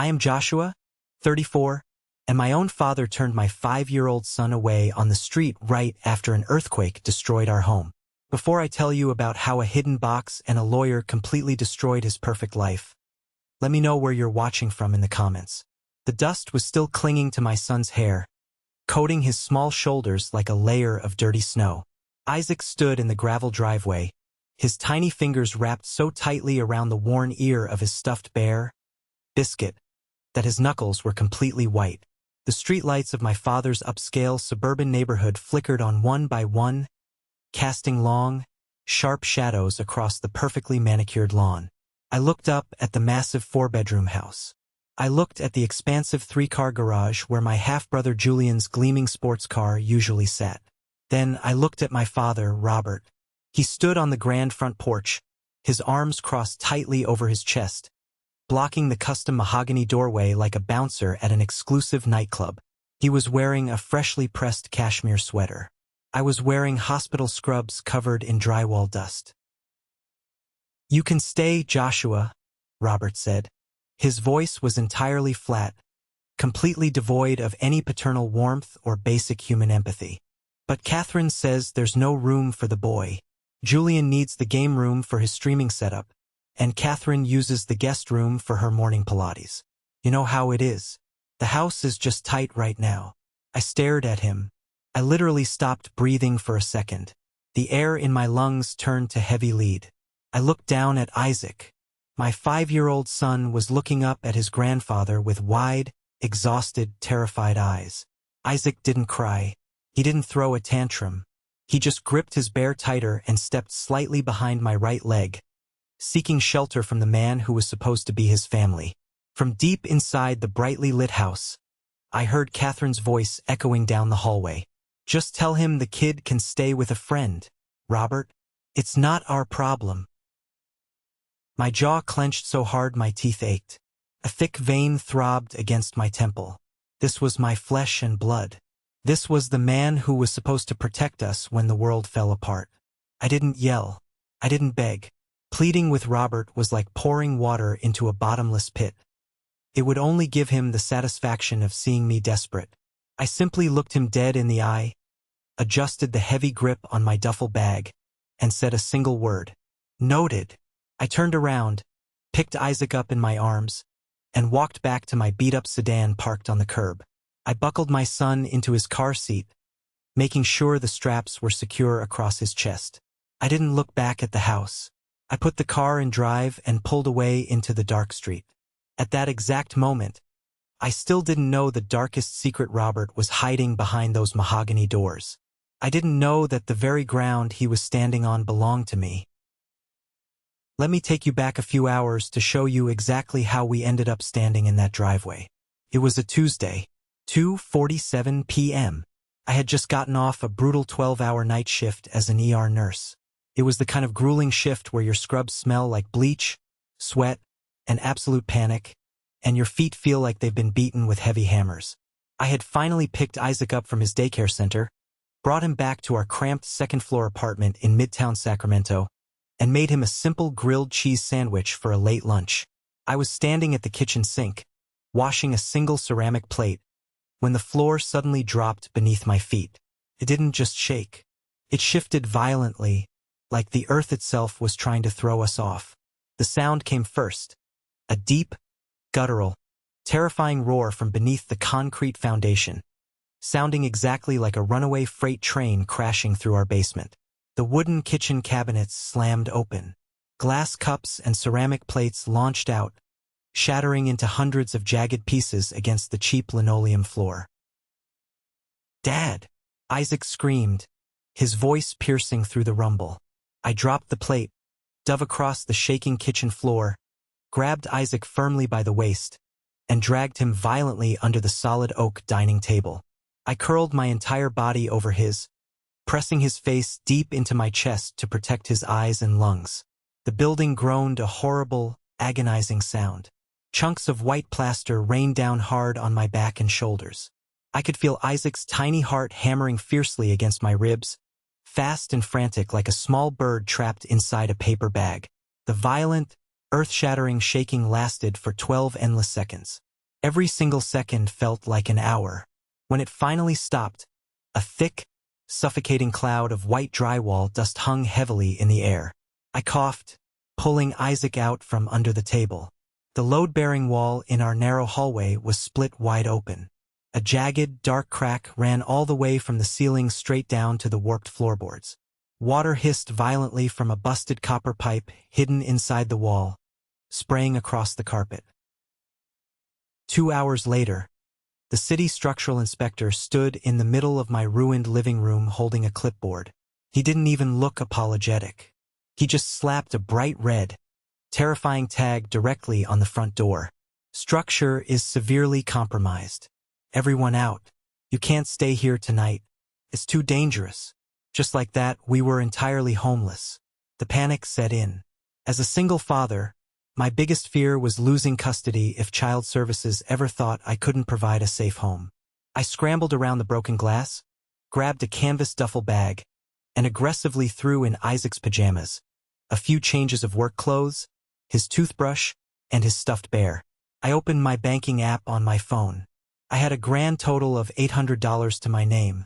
I am Joshua, 34, and my own father turned my 5-year-old son away on the street right after an earthquake destroyed our home. Before I tell you about how a hidden box and a lawyer completely destroyed his perfect life, let me know where you're watching from in the comments. The dust was still clinging to my son's hair, coating his small shoulders like a layer of dirty snow. Isaac stood in the gravel driveway, his tiny fingers wrapped so tightly around the worn ear of his stuffed bear, Biscuit, that his knuckles were completely white. The streetlights of my father's upscale suburban neighborhood flickered on one by one, casting long, sharp shadows across the perfectly manicured lawn. I looked up at the massive 4-bedroom house. I looked at the expansive 3-car garage where my half-brother Julian's gleaming sports car usually sat. Then I looked at my father, Robert. He stood on the grand front porch, his arms crossed tightly over his chest, blocking the custom mahogany doorway like a bouncer at an exclusive nightclub. He was wearing a freshly pressed cashmere sweater. I was wearing hospital scrubs covered in drywall dust. "You can stay, Joshua," Robert said. His voice was entirely flat, completely devoid of any paternal warmth or basic human empathy. "But Catherine says there's no room for the boy. Julian needs the game room for his streaming setup, and Catherine uses the guest room for her morning Pilates. You know how it is. The house is just tight right now." I stared at him. I literally stopped breathing for a second. The air in my lungs turned to heavy lead. I looked down at Isaac. My 5-year-old son was looking up at his grandfather with wide, exhausted, terrified eyes. Isaac didn't cry. He didn't throw a tantrum. He just gripped his bear tighter and stepped slightly behind my right leg, seeking shelter from the man who was supposed to be his family. From deep inside the brightly lit house, I heard Catherine's voice echoing down the hallway. "Just tell him the kid can stay with a friend, Robert. It's not our problem." My jaw clenched so hard my teeth ached. A thick vein throbbed against my temple. This was my flesh and blood. This was the man who was supposed to protect us when the world fell apart. I didn't yell. I didn't beg. Pleading with Robert was like pouring water into a bottomless pit. It would only give him the satisfaction of seeing me desperate. I simply looked him dead in the eye, adjusted the heavy grip on my duffel bag, and said a single word. "Noted." I turned around, picked Isaac up in my arms, and walked back to my beat-up sedan parked on the curb. I buckled my son into his car seat, making sure the straps were secure across his chest. I didn't look back at the house. I put the car in drive and pulled away into the dark street. At that exact moment, I still didn't know the darkest secret Robert was hiding behind those mahogany doors. I didn't know that the very ground he was standing on belonged to me. Let me take you back a few hours to show you exactly how we ended up standing in that driveway. It was a Tuesday, 2:47 p.m. I had just gotten off a brutal 12-hour night shift as an ER nurse. It was the kind of grueling shift where your scrubs smell like bleach, sweat, and absolute panic, and your feet feel like they've been beaten with heavy hammers. I had finally picked Isaac up from his daycare center, brought him back to our cramped second-floor apartment in Midtown Sacramento, and made him a simple grilled cheese sandwich for a late lunch. I was standing at the kitchen sink, washing a single ceramic plate, when the floor suddenly dropped beneath my feet. It didn't just shake. It shifted violently, like the earth itself was trying to throw us off. The sound came first, a deep, guttural, terrifying roar from beneath the concrete foundation, sounding exactly like a runaway freight train crashing through our basement. The wooden kitchen cabinets slammed open. Glass cups and ceramic plates launched out, shattering into hundreds of jagged pieces against the cheap linoleum floor. "Dad!" Isaac screamed, his voice piercing through the rumble. I dropped the plate, dove across the shaking kitchen floor, grabbed Isaac firmly by the waist, and dragged him violently under the solid oak dining table. I curled my entire body over his, pressing his face deep into my chest to protect his eyes and lungs. The building groaned a horrible, agonizing sound. Chunks of white plaster rained down hard on my back and shoulders. I could feel Isaac's tiny heart hammering fiercely against my ribs, fast and frantic like a small bird trapped inside a paper bag. The violent, earth-shattering shaking lasted for 12 endless seconds. Every single second felt like an hour. When it finally stopped, a thick, suffocating cloud of white drywall dust hung heavily in the air. I coughed, pulling Isaac out from under the table. The load-bearing wall in our narrow hallway was split wide open. A jagged, dark crack ran all the way from the ceiling straight down to the warped floorboards. Water hissed violently from a busted copper pipe hidden inside the wall, spraying across the carpet. 2 hours later, the city structural inspector stood in the middle of my ruined living room holding a clipboard. He didn't even look apologetic. He just slapped a bright red, terrifying tag directly on the front door. Structure is severely compromised. Everyone out. You can't stay here tonight. It's too dangerous. Just like that, we were entirely homeless. The panic set in. As a single father, my biggest fear was losing custody if child services ever thought I couldn't provide a safe home. I scrambled around the broken glass, grabbed a canvas duffel bag, and aggressively threw in Isaac's pajamas, a few changes of work clothes, his toothbrush, and his stuffed bear. I opened my banking app on my phone. I had a grand total of $800 to my name.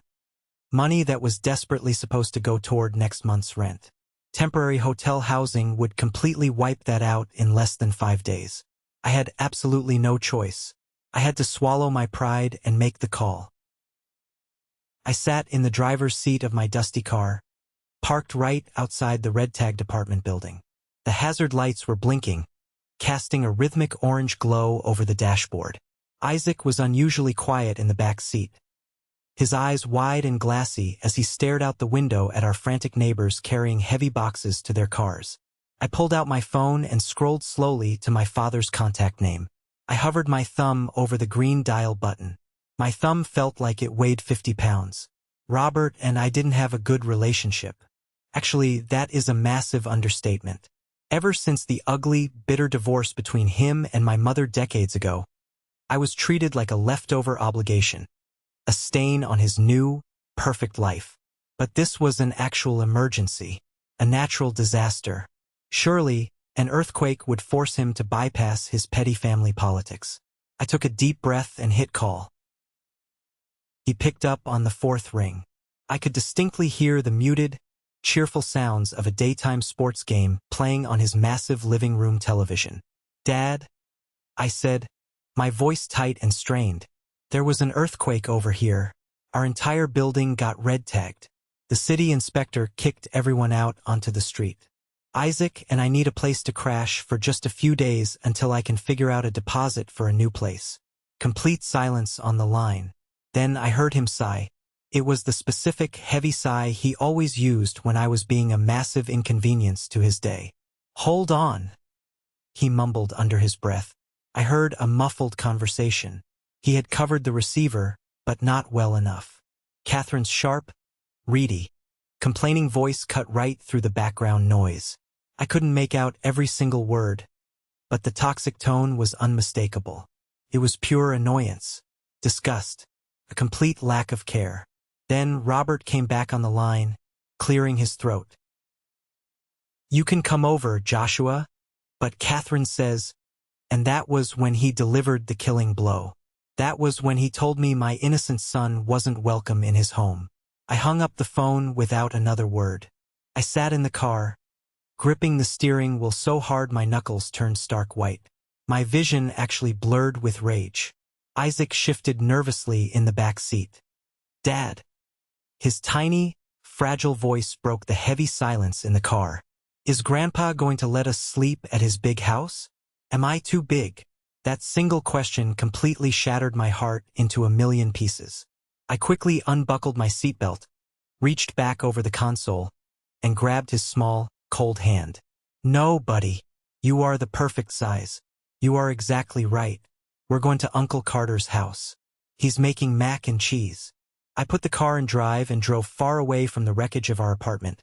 Money that was desperately supposed to go toward next month's rent. Temporary hotel housing would completely wipe that out in less than 5 days. I had absolutely no choice. I had to swallow my pride and make the call. I sat in the driver's seat of my dusty car, parked right outside the red tag department building. The hazard lights were blinking, casting a rhythmic orange glow over the dashboard. Isaac was unusually quiet in the back seat, his eyes wide and glassy as he stared out the window at our frantic neighbors carrying heavy boxes to their cars. I pulled out my phone and scrolled slowly to my father's contact name. I hovered my thumb over the green dial button. My thumb felt like it weighed 50 pounds. Robert and I didn't have a good relationship. Actually, that is a massive understatement. Ever since the ugly, bitter divorce between him and my mother decades ago, I was treated like a leftover obligation, a stain on his new, perfect life. But this was an actual emergency, a natural disaster. Surely, an earthquake would force him to bypass his petty family politics. I took a deep breath and hit call. He picked up on the fourth ring. I could distinctly hear the muted, cheerful sounds of a daytime sports game playing on his massive living room television. "Dad?" I said, my voice tight and strained. "There was an earthquake over here. Our entire building got red-tagged. The city inspector kicked everyone out onto the street. Isaac and I need a place to crash for just a few days until I can figure out a deposit for a new place." Complete silence on the line. Then I heard him sigh. It was the specific, heavy sigh he always used when I was being a massive inconvenience to his day. "Hold on," he mumbled under his breath. I heard a muffled conversation. He had covered the receiver, but not well enough. Catherine's sharp, reedy, complaining voice cut right through the background noise. I couldn't make out every single word, but the toxic tone was unmistakable. It was pure annoyance, disgust, a complete lack of care. Then Robert came back on the line, clearing his throat. "You can come over, Joshua, but Catherine says," and that was when he delivered the killing blow. That was when he told me my innocent son wasn't welcome in his home. I hung up the phone without another word. I sat in the car, gripping the steering wheel so hard my knuckles turned stark white. My vision actually blurred with rage. Isaac shifted nervously in the back seat. "Dad." His tiny, fragile voice broke the heavy silence in the car. "Is Grandpa going to let us sleep at his big house? Am I too big?" That single question completely shattered my heart into a million pieces. I quickly unbuckled my seatbelt, reached back over the console, and grabbed his small, cold hand. "No, buddy. You are the perfect size. You are exactly right. We're going to Uncle Carter's house. He's making mac and cheese." I put the car in drive and drove far away from the wreckage of our apartment,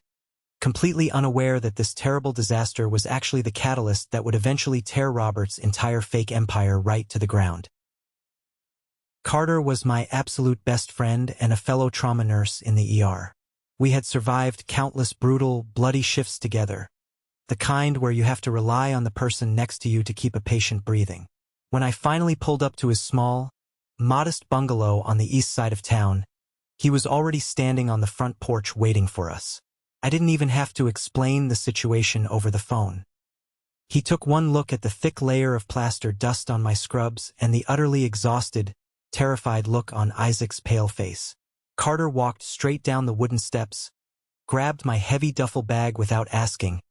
completely unaware that this terrible disaster was actually the catalyst that would eventually tear Robert's entire fake empire right to the ground. Carter was my absolute best friend and a fellow trauma nurse in the ER. We had survived countless brutal, bloody shifts together, the kind where you have to rely on the person next to you to keep a patient breathing. When I finally pulled up to his small, modest bungalow on the east side of town, he was already standing on the front porch waiting for us. I didn't even have to explain the situation over the phone. He took one look at the thick layer of plaster dust on my scrubs and the utterly exhausted, terrified look on Isaac's pale face. Carter walked straight down the wooden steps, grabbed my heavy duffel bag without asking,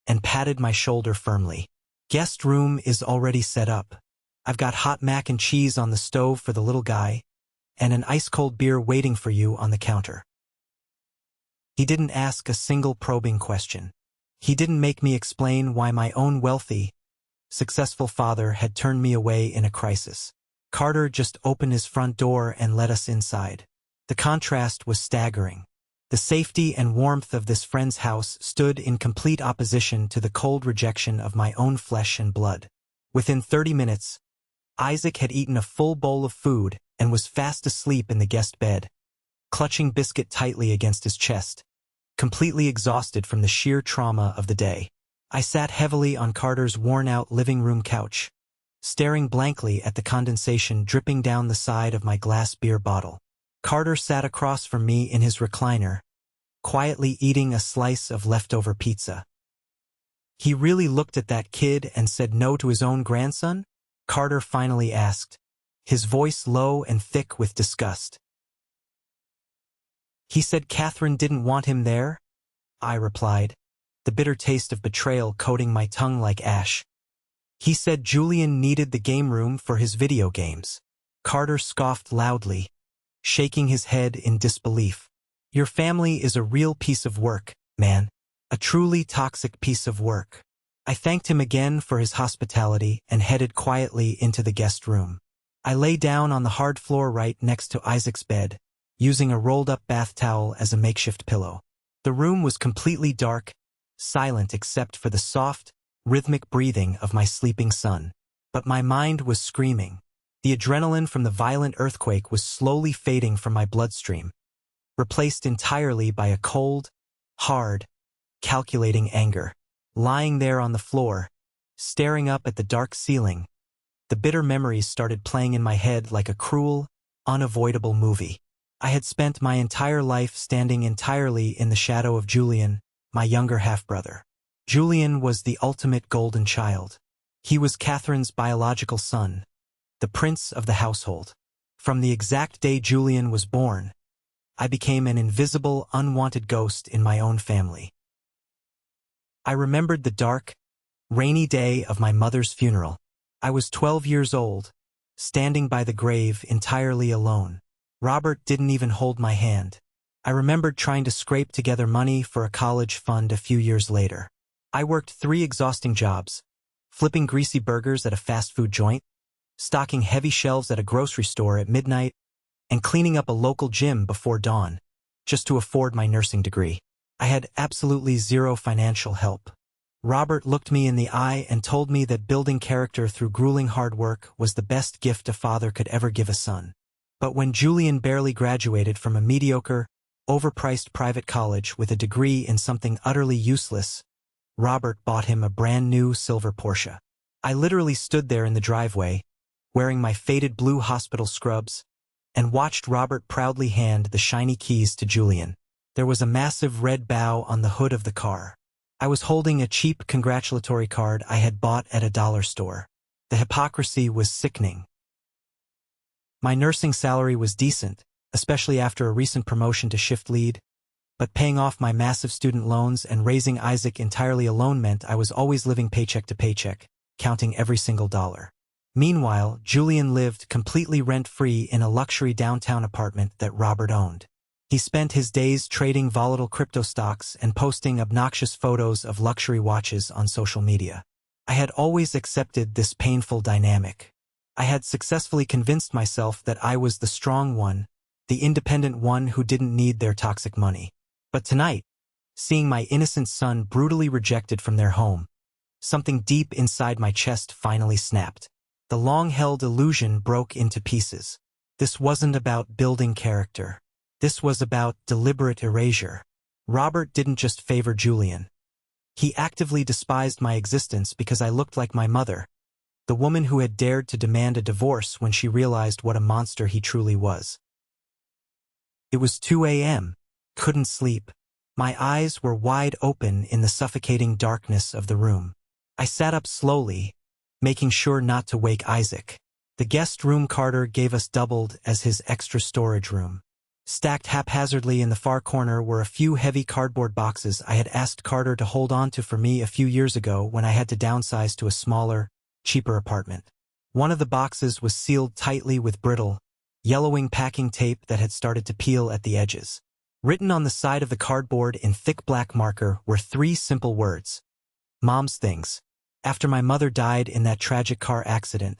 and patted my shoulder firmly. "Guest room is already set up. I've got hot mac and cheese on the stove for the little guy, and an ice-cold beer waiting for you on the counter." He didn't ask a single probing question. He didn't make me explain why my own wealthy, successful father had turned me away in a crisis. Carter just opened his front door and let us inside. The contrast was staggering. The safety and warmth of this friend's house stood in complete opposition to the cold rejection of my own flesh and blood. Within 30 minutes, Isaac had eaten a full bowl of food and was fast asleep in the guest bed, clutching Biscuit tightly against his chest, completely exhausted from the sheer trauma of the day. I sat heavily on Carter's worn-out living room couch, staring blankly at the condensation dripping down the side of my glass beer bottle. Carter sat across from me in his recliner, quietly eating a slice of leftover pizza. "He really looked at that kid and said no to his own grandson?" Carter finally asked, his voice low and thick with disgust. "He said Catherine didn't want him there?" I replied, the bitter taste of betrayal coating my tongue like ash. "He said Julian needed the game room for his video games." Carter scoffed loudly, shaking his head in disbelief. "Your family is a real piece of work, man. A truly toxic piece of work." I thanked him again for his hospitality and headed quietly into the guest room. I lay down on the hard floor right next to Isaac's bed, using a rolled-up bath towel as a makeshift pillow. The room was completely dark, silent except for the soft, rhythmic breathing of my sleeping son. But my mind was screaming. The adrenaline from the violent earthquake was slowly fading from my bloodstream, replaced entirely by a cold, hard, calculating anger. Lying there on the floor, staring up at the dark ceiling, the bitter memories started playing in my head like a cruel, unavoidable movie. I had spent my entire life standing entirely in the shadow of Julian, my younger half-brother. Julian was the ultimate golden child. He was Catherine's biological son, the prince of the household. From the exact day Julian was born, I became an invisible, unwanted ghost in my own family. I remembered the dark, rainy day of my mother's funeral. I was 12 years old, standing by the grave entirely alone. Robert didn't even hold my hand. I remembered trying to scrape together money for a college fund a few years later. I worked 3 exhausting jobs: flipping greasy burgers at a fast food joint, stocking heavy shelves at a grocery store at midnight, and cleaning up a local gym before dawn, just to afford my nursing degree. I had absolutely zero financial help. Robert looked me in the eye and told me that building character through grueling hard work was the best gift a father could ever give a son. But when Julian barely graduated from a mediocre, overpriced private college with a degree in something utterly useless, Robert bought him a brand new silver Porsche. I literally stood there in the driveway, wearing my faded blue hospital scrubs, and watched Robert proudly hand the shiny keys to Julian. There was a massive red bow on the hood of the car. I was holding a cheap congratulatory card I had bought at a dollar store. The hypocrisy was sickening. My nursing salary was decent, especially after a recent promotion to shift lead, but paying off my massive student loans and raising Isaac entirely alone meant I was always living paycheck to paycheck, counting every single dollar. Meanwhile, Julian lived completely rent-free in a luxury downtown apartment that Robert owned. He spent his days trading volatile crypto stocks and posting obnoxious photos of luxury watches on social media. I had always accepted this painful dynamic. I had successfully convinced myself that I was the strong one, the independent one who didn't need their toxic money. But tonight, seeing my innocent son brutally rejected from their home, something deep inside my chest finally snapped. The long-held illusion broke into pieces. This wasn't about building character. This was about deliberate erasure. Robert didn't just favor Julian. He actively despised my existence because I looked like my mother, the woman who had dared to demand a divorce when she realized what a monster he truly was. It was 2 a.m. Couldn't sleep. My eyes were wide open in the suffocating darkness of the room. I sat up slowly, making sure not to wake Isaac. The guest room Carter gave us doubled as his extra storage room. Stacked haphazardly in the far corner were a few heavy cardboard boxes I had asked Carter to hold on to for me a few years ago when I had to downsize to a smaller, cheaper apartment. One of the boxes was sealed tightly with brittle, yellowing packing tape that had started to peel at the edges. Written on the side of the cardboard in thick black marker were 3 simple words: Mom's things. After my mother died in that tragic car accident,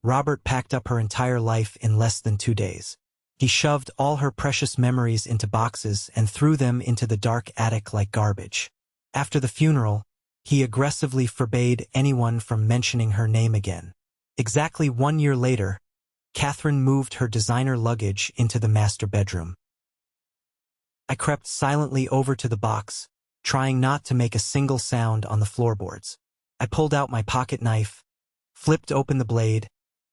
Robert packed up her entire life in less than 2 days. He shoved all her precious memories into boxes and threw them into the dark attic like garbage. After the funeral, he aggressively forbade anyone from mentioning her name again. Exactly 1 year later, Catherine moved her designer luggage into the master bedroom. I crept silently over to the box, trying not to make a single sound on the floorboards. I pulled out my pocket knife, flipped open the blade,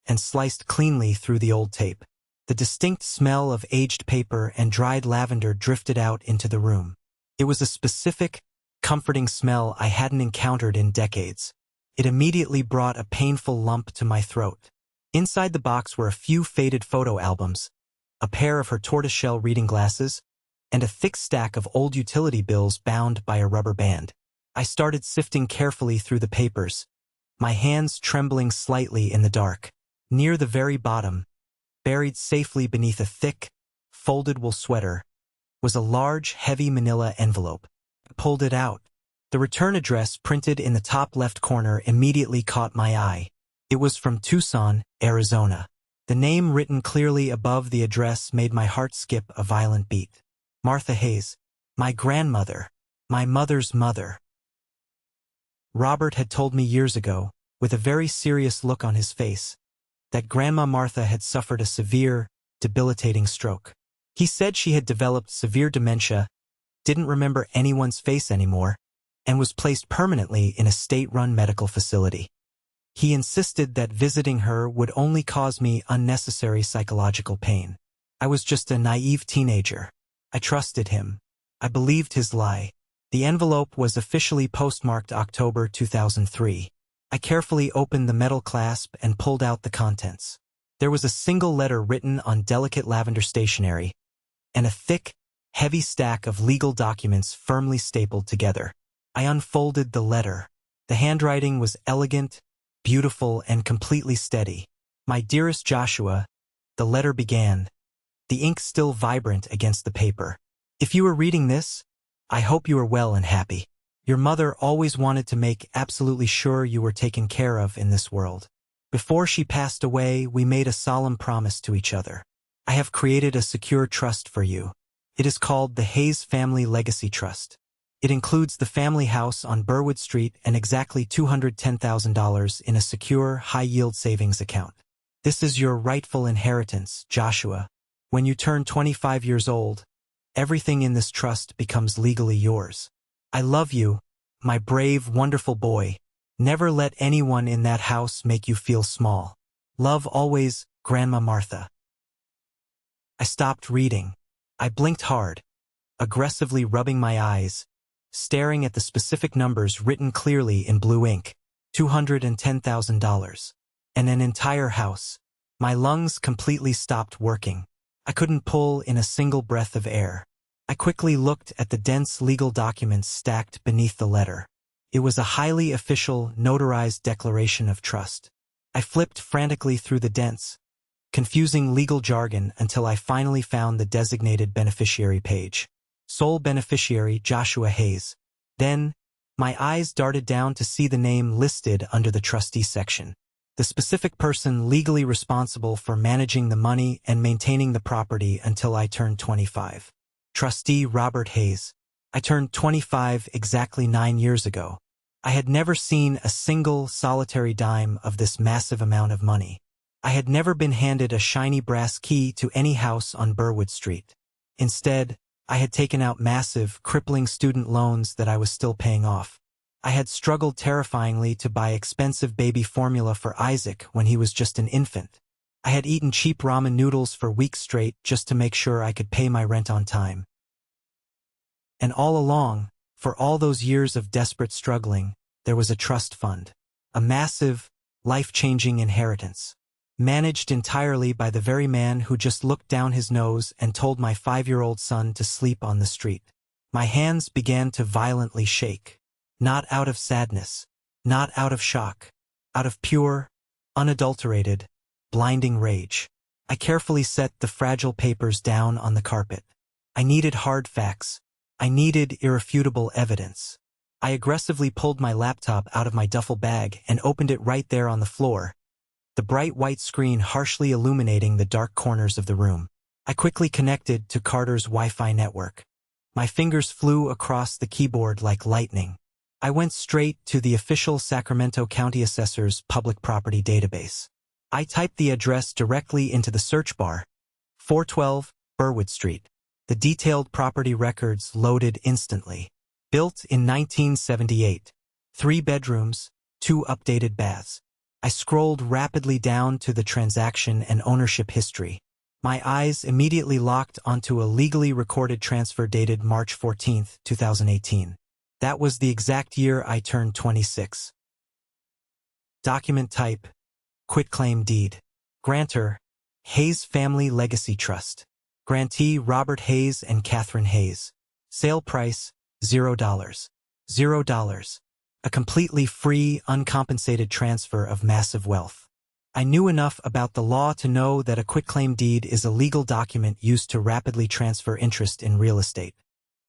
and sliced cleanly through the old tape. The distinct smell of aged paper and dried lavender drifted out into the room. It was a specific, comforting smell I hadn't encountered in decades. It immediately brought a painful lump to my throat. Inside the box were a few faded photo albums, a pair of her tortoiseshell reading glasses, and a thick stack of old utility bills bound by a rubber band. I started sifting carefully through the papers, my hands trembling slightly in the dark. Near the very bottom, buried safely beneath a thick, folded wool sweater, was a large, heavy manila envelope. I pulled it out. The return address printed in the top left corner immediately caught my eye. It was from Tucson, Arizona. The name written clearly above the address made my heart skip a violent beat. Martha Hayes, my grandmother, my mother's mother. Robert had told me years ago, with a very serious look on his face, that Grandma Martha had suffered a severe, debilitating stroke. He said she had developed severe dementia, didn't remember anyone's face anymore, and was placed permanently in a state-run medical facility. He insisted that visiting her would only cause me unnecessary psychological pain. I was just a naive teenager. I trusted him. I believed his lie. The envelope was officially postmarked October 2003. I carefully opened the metal clasp and pulled out the contents. There was a single letter written on delicate lavender stationery, and a thick, heavy stack of legal documents firmly stapled together. I unfolded the letter. The handwriting was elegant, beautiful, and completely steady. My dearest Joshua, the letter began, the ink still vibrant against the paper. If you are reading this, I hope you are well and happy. Your mother always wanted to make absolutely sure you were taken care of in this world. Before she passed away, we made a solemn promise to each other. I have created a secure trust for you. It is called the Hayes Family Legacy Trust. It includes the family house on Burwood Street and exactly $210,000 in a secure, high-yield savings account. This is your rightful inheritance, Joshua. When you turn 25 years old, everything in this trust becomes legally yours. I love you, my brave, wonderful boy. Never let anyone in that house make you feel small. Love always, Grandma Martha. I stopped reading. I blinked hard, aggressively rubbing my eyes, staring at the specific numbers written clearly in blue ink. $210,000. And an entire house. My lungs completely stopped working. I couldn't pull in a single breath of air. I quickly looked at the dense legal documents stacked beneath the letter. It was a highly official, notarized declaration of trust. I flipped frantically through the dense, confusing legal jargon until I finally found the designated beneficiary page. Sole beneficiary Joshua Hayes. Then, my eyes darted down to see the name listed under the trustee section. The specific person legally responsible for managing the money and maintaining the property until I turned 25. Trustee Robert Hayes. I turned 25 exactly 9 years ago. I had never seen a single solitary dime of this massive amount of money. I had never been handed a shiny brass key to any house on Burwood Street. Instead, I had taken out massive, crippling student loans that I was still paying off. I had struggled terrifyingly to buy expensive baby formula for Isaac when he was just an infant. I had eaten cheap ramen noodles for weeks straight just to make sure I could pay my rent on time. And all along, for all those years of desperate struggling, there was a trust fund. A massive, life-changing inheritance. Managed entirely by the very man who just looked down his nose and told my 5-year-old son to sleep on the street. My hands began to violently shake. Not out of sadness, not out of shock, out of pure, unadulterated, blinding rage. I carefully set the fragile papers down on the carpet. I needed hard facts. I needed irrefutable evidence. I aggressively pulled my laptop out of my duffel bag and opened it right there on the floor, the bright white screen harshly illuminating the dark corners of the room. I quickly connected to Carter's Wi-Fi network. My fingers flew across the keyboard like lightning. I went straight to the official Sacramento County Assessor's public property database. I typed the address directly into the search bar, 412 Burwood Street. The detailed property records loaded instantly. Built in 1978. 3 bedrooms, 2 updated baths. I scrolled rapidly down to the transaction and ownership history. My eyes immediately locked onto a legally recorded transfer dated March 14, 2018. That was the exact year I turned 26. Document type: quitclaim deed. Grantor: Hayes Family Legacy Trust. Grantee: Robert Hayes and Catherine Hayes. Sale price: $0. $0. A completely free, uncompensated transfer of massive wealth. I knew enough about the law to know that a quitclaim deed is a legal document used to rapidly transfer interest in real estate.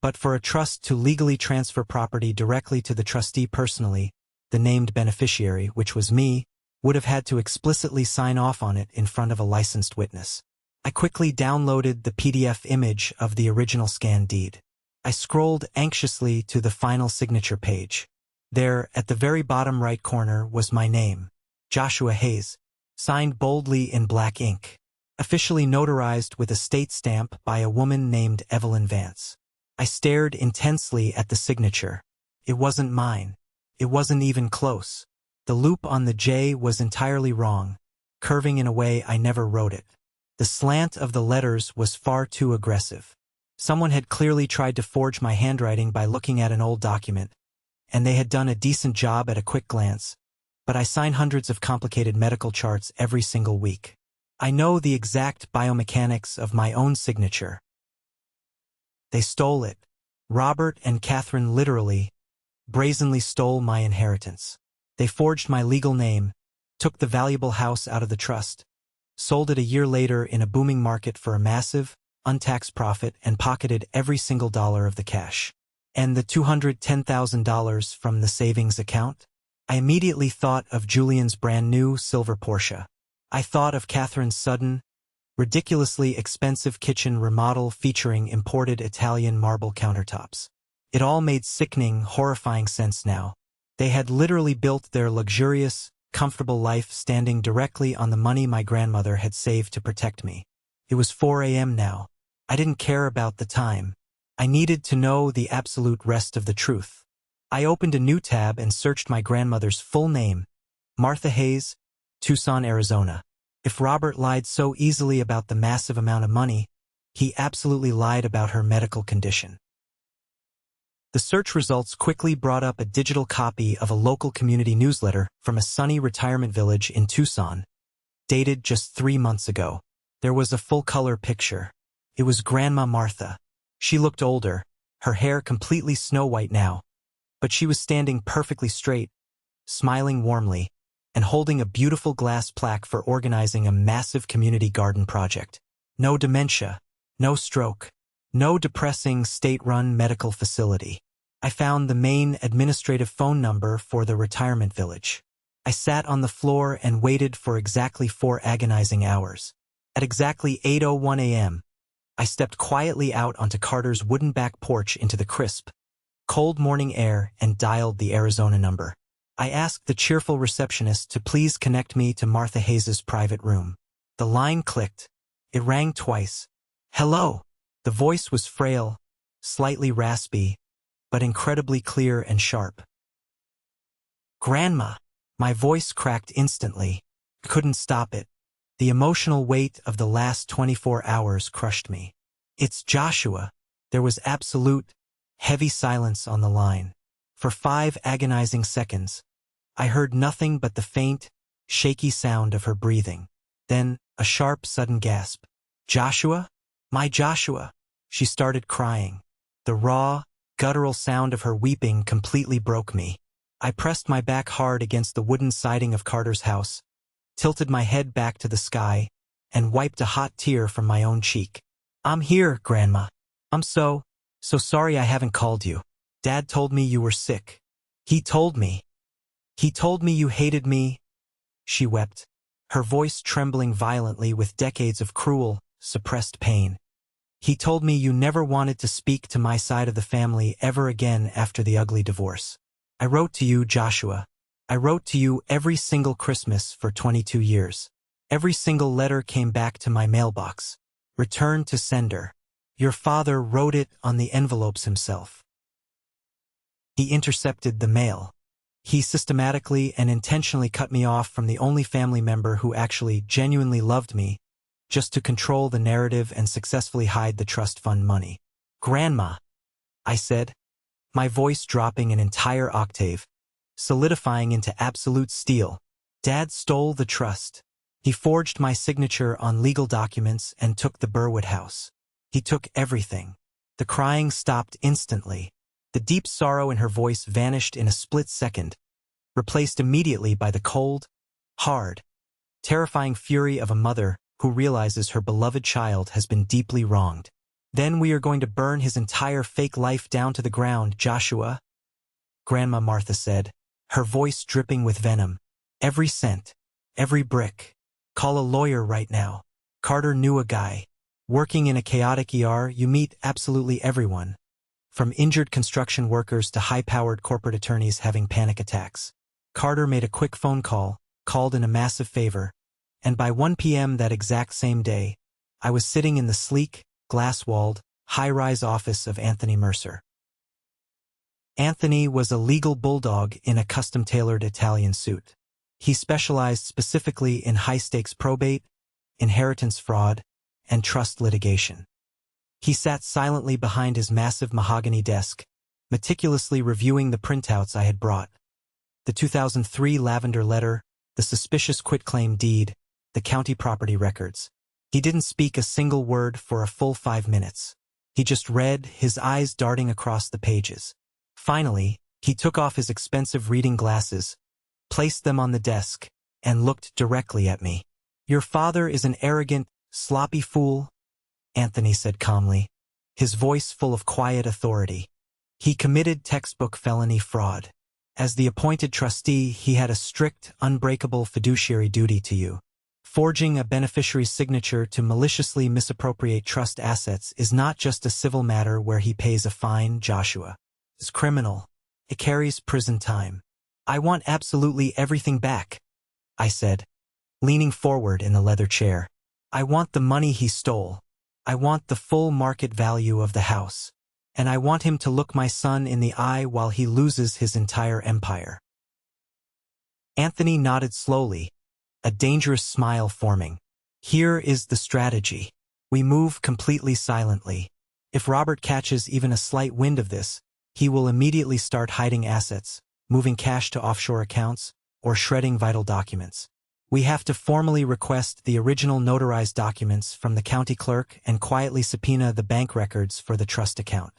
But for a trust to legally transfer property directly to the trustee personally, the named beneficiary, which was me, would have had to explicitly sign off on it in front of a licensed witness. I quickly downloaded the PDF image of the original scanned deed. I scrolled anxiously to the final signature page. There, at the very bottom right corner, was my name, Joshua Hayes, signed boldly in black ink, officially notarized with a state stamp by a woman named Evelyn Vance. I stared intensely at the signature. It wasn't mine. It wasn't even close. The loop on the J was entirely wrong, curving in a way I never wrote it. The slant of the letters was far too aggressive. Someone had clearly tried to forge my handwriting by looking at an old document, and they had done a decent job at a quick glance, but I sign hundreds of complicated medical charts every single week. I know the exact biomechanics of my own signature. They stole it. Robert and Catherine literally, brazenly stole my inheritance. They forged my legal name, took the valuable house out of the trust, sold it a year later in a booming market for a massive, untaxed profit, and pocketed every single dollar of the cash. And the $210,000 from the savings account? I immediately thought of Julian's brand new silver Porsche. I thought of Catherine's sudden, ridiculously expensive kitchen remodel featuring imported Italian marble countertops. It all made sickening, horrifying sense now. They had literally built their luxurious, comfortable life standing directly on the money my grandmother had saved to protect me. It was 4 a.m. now. I didn't care about the time. I needed to know the absolute rest of the truth. I opened a new tab and searched my grandmother's full name, Martha Hayes, Tucson, Arizona. If Robert lied so easily about the massive amount of money, he absolutely lied about her medical condition. The search results quickly brought up a digital copy of a local community newsletter from a sunny retirement village in Tucson, dated just 3 months ago. There was a full-color picture. It was Grandma Martha. She looked older, her hair completely snow-white now, but she was standing perfectly straight, smiling warmly, and holding a beautiful glass plaque for organizing a massive community garden project. No dementia, no stroke, no depressing state-run medical facility. I found the main administrative phone number for the retirement village. I sat on the floor and waited for exactly 4 agonizing hours. At exactly 8:01 a.m., I stepped quietly out onto Carter's wooden back porch into the crisp, cold morning air and dialed the Arizona number. I asked the cheerful receptionist to please connect me to Martha Hayes's private room. The line clicked. It rang twice. Hello. The voice was frail, slightly raspy, but incredibly clear and sharp. Grandma! My voice cracked instantly. Couldn't stop it. The emotional weight of the last 24 hours crushed me. It's Joshua. There was absolute, heavy silence on the line. For 5 agonizing seconds, I heard nothing but the faint, shaky sound of her breathing. Then, a sharp, sudden gasp. Joshua? My Joshua! She started crying. The raw, guttural sound of her weeping completely broke me. I pressed my back hard against the wooden siding of Carter's house, tilted my head back to the sky, and wiped a hot tear from my own cheek. I'm here, Grandma. I'm so sorry I haven't called you. Dad told me you were sick. He told me you hated me. She wept, her voice trembling violently with decades of cruel, suppressed pain. He told me you never wanted to speak to my side of the family ever again after the ugly divorce. I wrote to you, Joshua. I wrote to you every single Christmas for 22 years. Every single letter came back to my mailbox. Return to sender. Your father wrote it on the envelopes himself. He intercepted the mail. He systematically and intentionally cut me off from the only family member who actually genuinely loved me, just to control the narrative and successfully hide the trust fund money. Grandma, I said, my voice dropping an entire octave, solidifying into absolute steel. Dad stole the trust. He forged my signature on legal documents and took the Burwood house. He took everything. The crying stopped instantly. The deep sorrow in her voice vanished in a split second, replaced immediately by the cold, hard, terrifying fury of a mother who realizes her beloved child has been deeply wronged. Then we are going to burn his entire fake life down to the ground, Joshua, Grandma Martha said, her voice dripping with venom. Every cent, every brick. Call a lawyer right now. Carter knew a guy. Working in a chaotic ER, you meet absolutely everyone, from injured construction workers to high-powered corporate attorneys having panic attacks. Carter made a quick phone call, called in a massive favor, and by 1 p.m. that exact same day, I was sitting in the sleek, glass-walled, high-rise office of Anthony Mercer. Anthony was a legal bulldog in a custom-tailored Italian suit. He specialized specifically in high-stakes probate, inheritance fraud, and trust litigation. He sat silently behind his massive mahogany desk, meticulously reviewing the printouts I had brought. The 2003 lavender letter, the suspicious quitclaim deed, the county property records. He didn't speak a single word for a full 5 minutes. He just read, his eyes darting across the pages. Finally, he took off his expensive reading glasses, placed them on the desk, and looked directly at me. Your father is an arrogant, sloppy fool, Anthony said calmly, his voice full of quiet authority. He committed textbook felony fraud. As the appointed trustee, he had a strict, unbreakable fiduciary duty to you. Forging a beneficiary's signature to maliciously misappropriate trust assets is not just a civil matter where he pays a fine, Joshua. It's criminal. It carries prison time. I want absolutely everything back, I said, leaning forward in the leather chair. I want the money he stole. I want the full market value of the house. And I want him to look my son in the eye while he loses his entire empire. Anthony nodded slowly, a dangerous smile forming. Here is the strategy. We move completely silently. If Robert catches even a slight wind of this, he will immediately start hiding assets, moving cash to offshore accounts, or shredding vital documents. We have to formally request the original notarized documents from the county clerk and quietly subpoena the bank records for the trust account.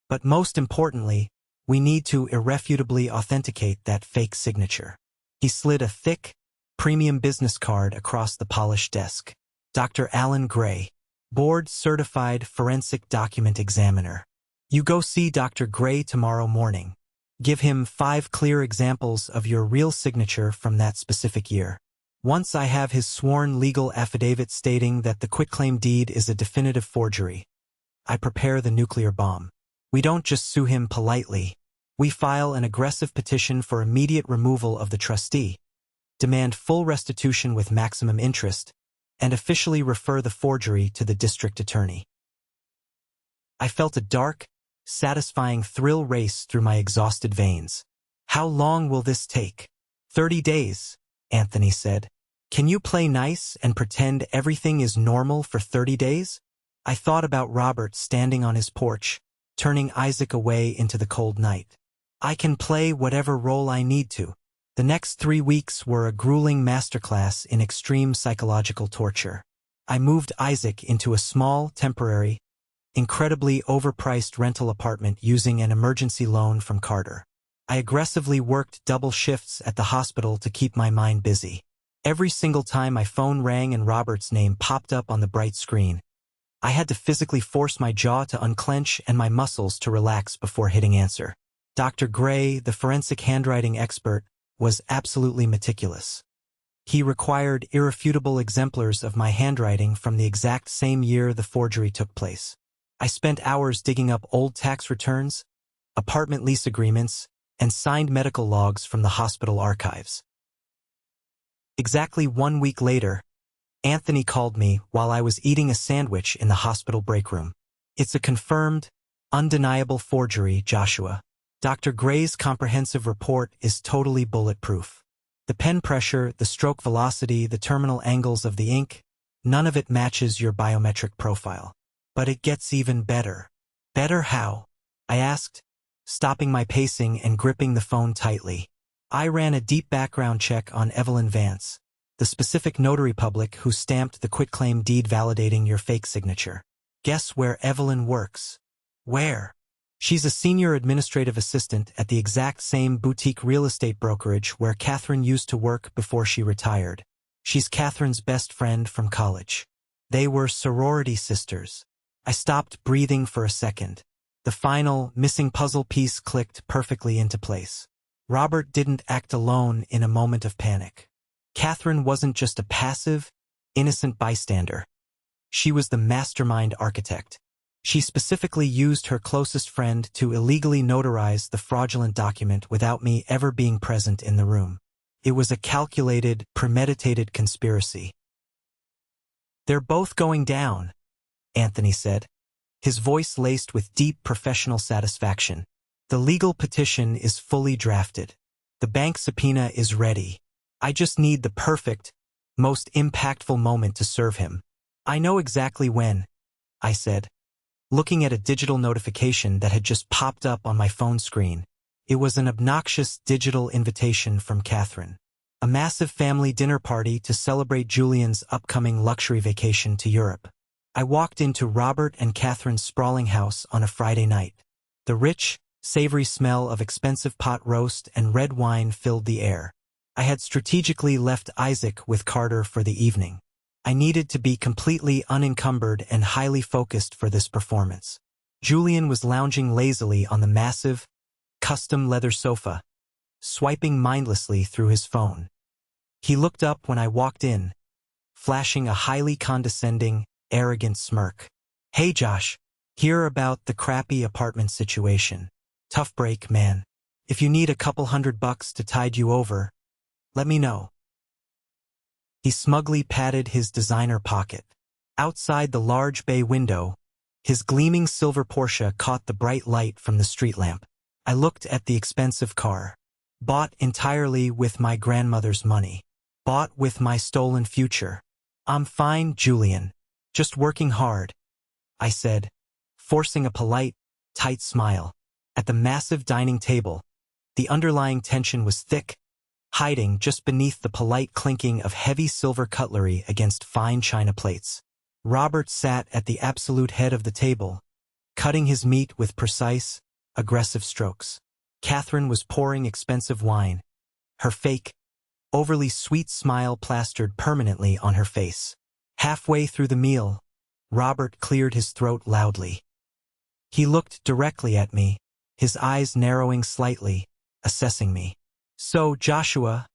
But most importantly, we need to irrefutably authenticate that fake signature. He slid a thick, premium business card across the polished desk. Dr. Alan Gray, board-certified forensic document examiner. You go see Dr. Gray tomorrow morning. Give him 5 clear examples of your real signature from that specific year. Once I have his sworn legal affidavit stating that the quitclaim deed is a definitive forgery, I prepare the nuclear bomb. We don't just sue him politely. We file an aggressive petition for immediate removal of the trustee, demand full restitution with maximum interest, and officially refer the forgery to the district attorney. I felt a dark, satisfying thrill race through my exhausted veins. How long will this take? 30 days, Anthony said. Can you play nice and pretend everything is normal for 30 days? I thought about Robert standing on his porch, turning Isaac away into the cold night. I can play whatever role I need to. The next 3 weeks were a grueling masterclass in extreme psychological torture. I moved Isaac into a small, temporary, incredibly overpriced rental apartment using an emergency loan from Carter. I aggressively worked double shifts at the hospital to keep my mind busy. Every single time my phone rang and Robert's name popped up on the bright screen, I had to physically force my jaw to unclench and my muscles to relax before hitting answer. Dr. Gray, the forensic handwriting expert, was absolutely meticulous. He required irrefutable exemplars of my handwriting from the exact same year the forgery took place. I spent hours digging up old tax returns, apartment lease agreements, and signed medical logs from the hospital archives. Exactly 1 week later, Anthony called me while I was eating a sandwich in the hospital break room. It's a confirmed, undeniable forgery, Joshua. Dr. Gray's comprehensive report is totally bulletproof. The pen pressure, the stroke velocity, the terminal angles of the ink, none of it matches your biometric profile. But it gets even better. Better how? I asked, stopping my pacing and gripping the phone tightly. I ran a deep background check on Evelyn Vance, the specific notary public who stamped the quitclaim deed validating your fake signature. Guess where Evelyn works? Where? She's a senior administrative assistant at the exact same boutique real estate brokerage where Catherine used to work before she retired. She's Catherine's best friend from college. They were sorority sisters. I stopped breathing for a second. The final, missing puzzle piece clicked perfectly into place. Robert didn't act alone in a moment of panic. Catherine wasn't just a passive, innocent bystander. She was the mastermind architect. She specifically used her closest friend to illegally notarize the fraudulent document without me ever being present in the room. It was a calculated, premeditated conspiracy. They're both going down, Anthony said, his voice laced with deep professional satisfaction. The legal petition is fully drafted. The bank subpoena is ready. I just need the perfect, most impactful moment to serve him. I know exactly when, I said, looking at a digital notification that had just popped up on my phone screen. It was an obnoxious digital invitation from Catherine. A massive family dinner party to celebrate Julian's upcoming luxury vacation to Europe. I walked into Robert and Catherine's sprawling house on a Friday night. The rich, savory smell of expensive pot roast and red wine filled the air. I had strategically left Isaac with Carter for the evening. I needed to be completely unencumbered and highly focused for this performance. Julian was lounging lazily on the massive, custom leather sofa, swiping mindlessly through his phone. He looked up when I walked in, flashing a highly condescending, arrogant smirk. Hey Josh, hear about the crappy apartment situation. Tough break, man. If you need a couple $100 to tide you over, let me know. He smugly patted his designer pocket. Outside the large bay window, his gleaming silver Porsche caught the bright light from the street lamp. I looked at the expensive car. Bought entirely with my grandmother's money. Bought with my stolen future. I'm fine, Julian. Just working hard, I said, forcing a polite, tight smile. At the massive dining table, the underlying tension was thick, hiding just beneath the polite clinking of heavy silver cutlery against fine china plates. Robert sat at the absolute head of the table, cutting his meat with precise, aggressive strokes. Catherine was pouring expensive wine, her fake, overly sweet smile plastered permanently on her face. Halfway through the meal, Robert cleared his throat loudly. He looked directly at me, his eyes narrowing slightly, assessing me. So, Joshua,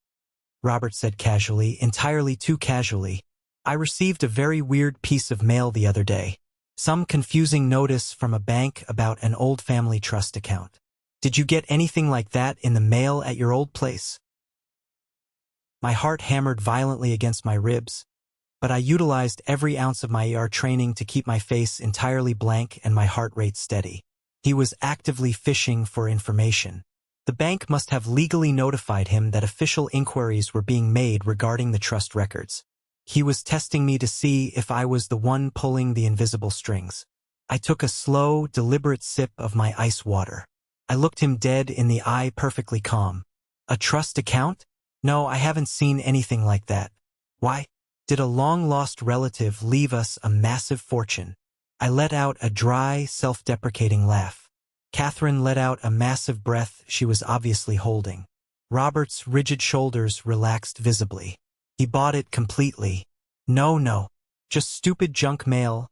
Robert said casually, entirely too casually, I received a very weird piece of mail the other day. Some confusing notice from a bank about an old family trust account. Did you get anything like that in the mail at your old place? My heart hammered violently against my ribs, but I utilized every ounce of my ER training to keep my face entirely blank and my heart rate steady. He was actively fishing for information. The bank must have legally notified him that official inquiries were being made regarding the trust records. He was testing me to see if I was the one pulling the invisible strings. I took a slow, deliberate sip of my ice water. I looked him dead in the eye, perfectly calm. A trust account? No, I haven't seen anything like that. Why? Did a long-lost relative leave us a massive fortune? I let out a dry, self-deprecating laugh. Catherine let out a massive breath she was obviously holding. Robert's rigid shoulders relaxed visibly. He bought it completely. No, just stupid junk mail,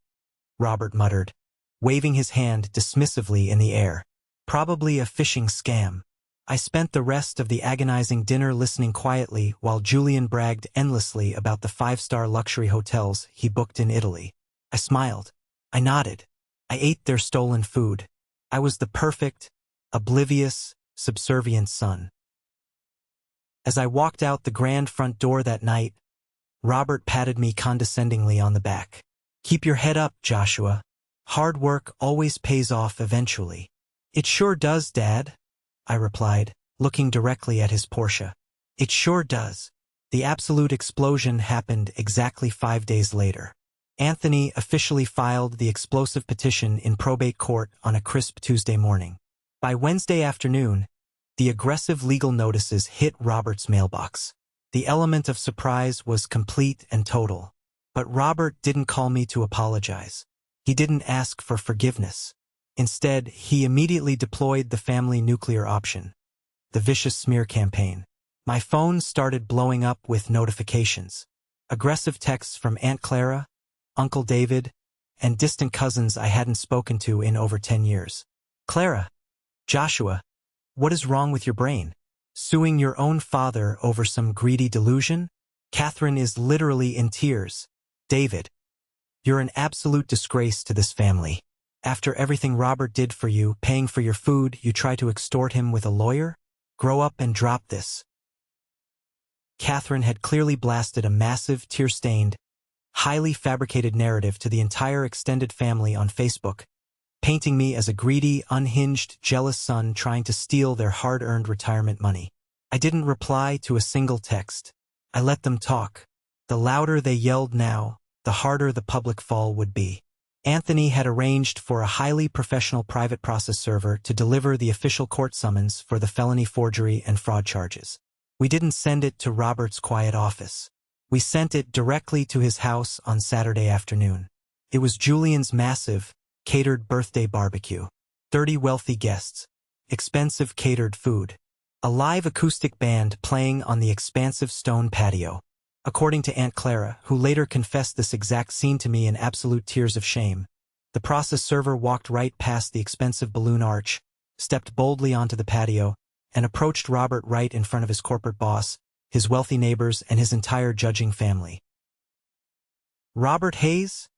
Robert muttered, waving his hand dismissively in the air. Probably a phishing scam. I spent the rest of the agonizing dinner listening quietly while Julian bragged endlessly about the 5-star luxury hotels he booked in Italy. I smiled. I nodded. I ate their stolen food. I was the perfect, oblivious, subservient son. As I walked out the grand front door that night, Robert patted me condescendingly on the back. Keep your head up, Joshua. Hard work always pays off eventually. It sure does, Dad, I replied, looking directly at his Porsche. It sure does. The absolute explosion happened exactly 5 days later. Anthony officially filed the explosive petition in probate court on a crisp Tuesday morning. By Wednesday afternoon, the aggressive legal notices hit Robert's mailbox. The element of surprise was complete and total. But Robert didn't call me to apologize. He didn't ask for forgiveness. Instead, he immediately deployed the family nuclear option, the vicious smear campaign. My phone started blowing up with notifications. Aggressive texts from Aunt Clara, Uncle David, and distant cousins I hadn't spoken to in over 10 years. Clara, Joshua, what is wrong with your brain? Suing your own father over some greedy delusion? Catherine is literally in tears. David, you're an absolute disgrace to this family. After everything Robert did for you, paying for your food, you try to extort him with a lawyer? Grow up and drop this. Catherine had clearly blasted a massive, tear-stained, highly fabricated narrative to the entire extended family on Facebook, painting me as a greedy, unhinged, jealous son trying to steal their hard-earned retirement money. I didn't reply to a single text. I let them talk. The louder they yelled now, the harder the public fall would be. Anthony had arranged for a highly professional private process server to deliver the official court summons for the felony forgery and fraud charges. We didn't send it to Robert's quiet office. We sent it directly to his house on Saturday afternoon. It was Julian's massive, catered birthday barbecue. 30 wealthy guests. Expensive catered food. A live acoustic band playing on the expansive stone patio. According to Aunt Clara, who later confessed this exact scene to me in absolute tears of shame, the process server walked right past the expensive balloon arch, stepped boldly onto the patio, and approached Robert right in front of his corporate boss, his wealthy neighbors, and his entire judging family. "Robert Hayes?"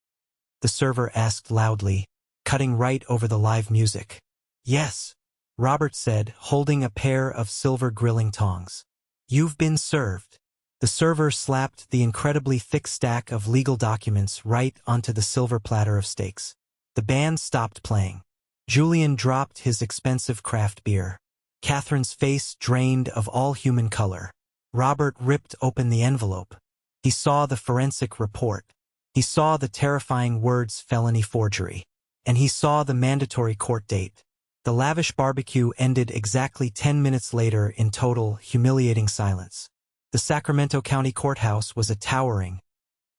the server asked loudly, cutting right over the live music. "Yes," Robert said, holding a pair of silver grilling tongs. "You've been served." The server slapped the incredibly thick stack of legal documents right onto the silver platter of steaks. The band stopped playing. Julian dropped his expensive craft beer. Catherine's face drained of all human color. Robert ripped open the envelope. He saw the forensic report. He saw the terrifying words felony forgery. And he saw the mandatory court date. The lavish barbecue ended exactly 10 minutes later in total, humiliating silence. The Sacramento County Courthouse was a towering,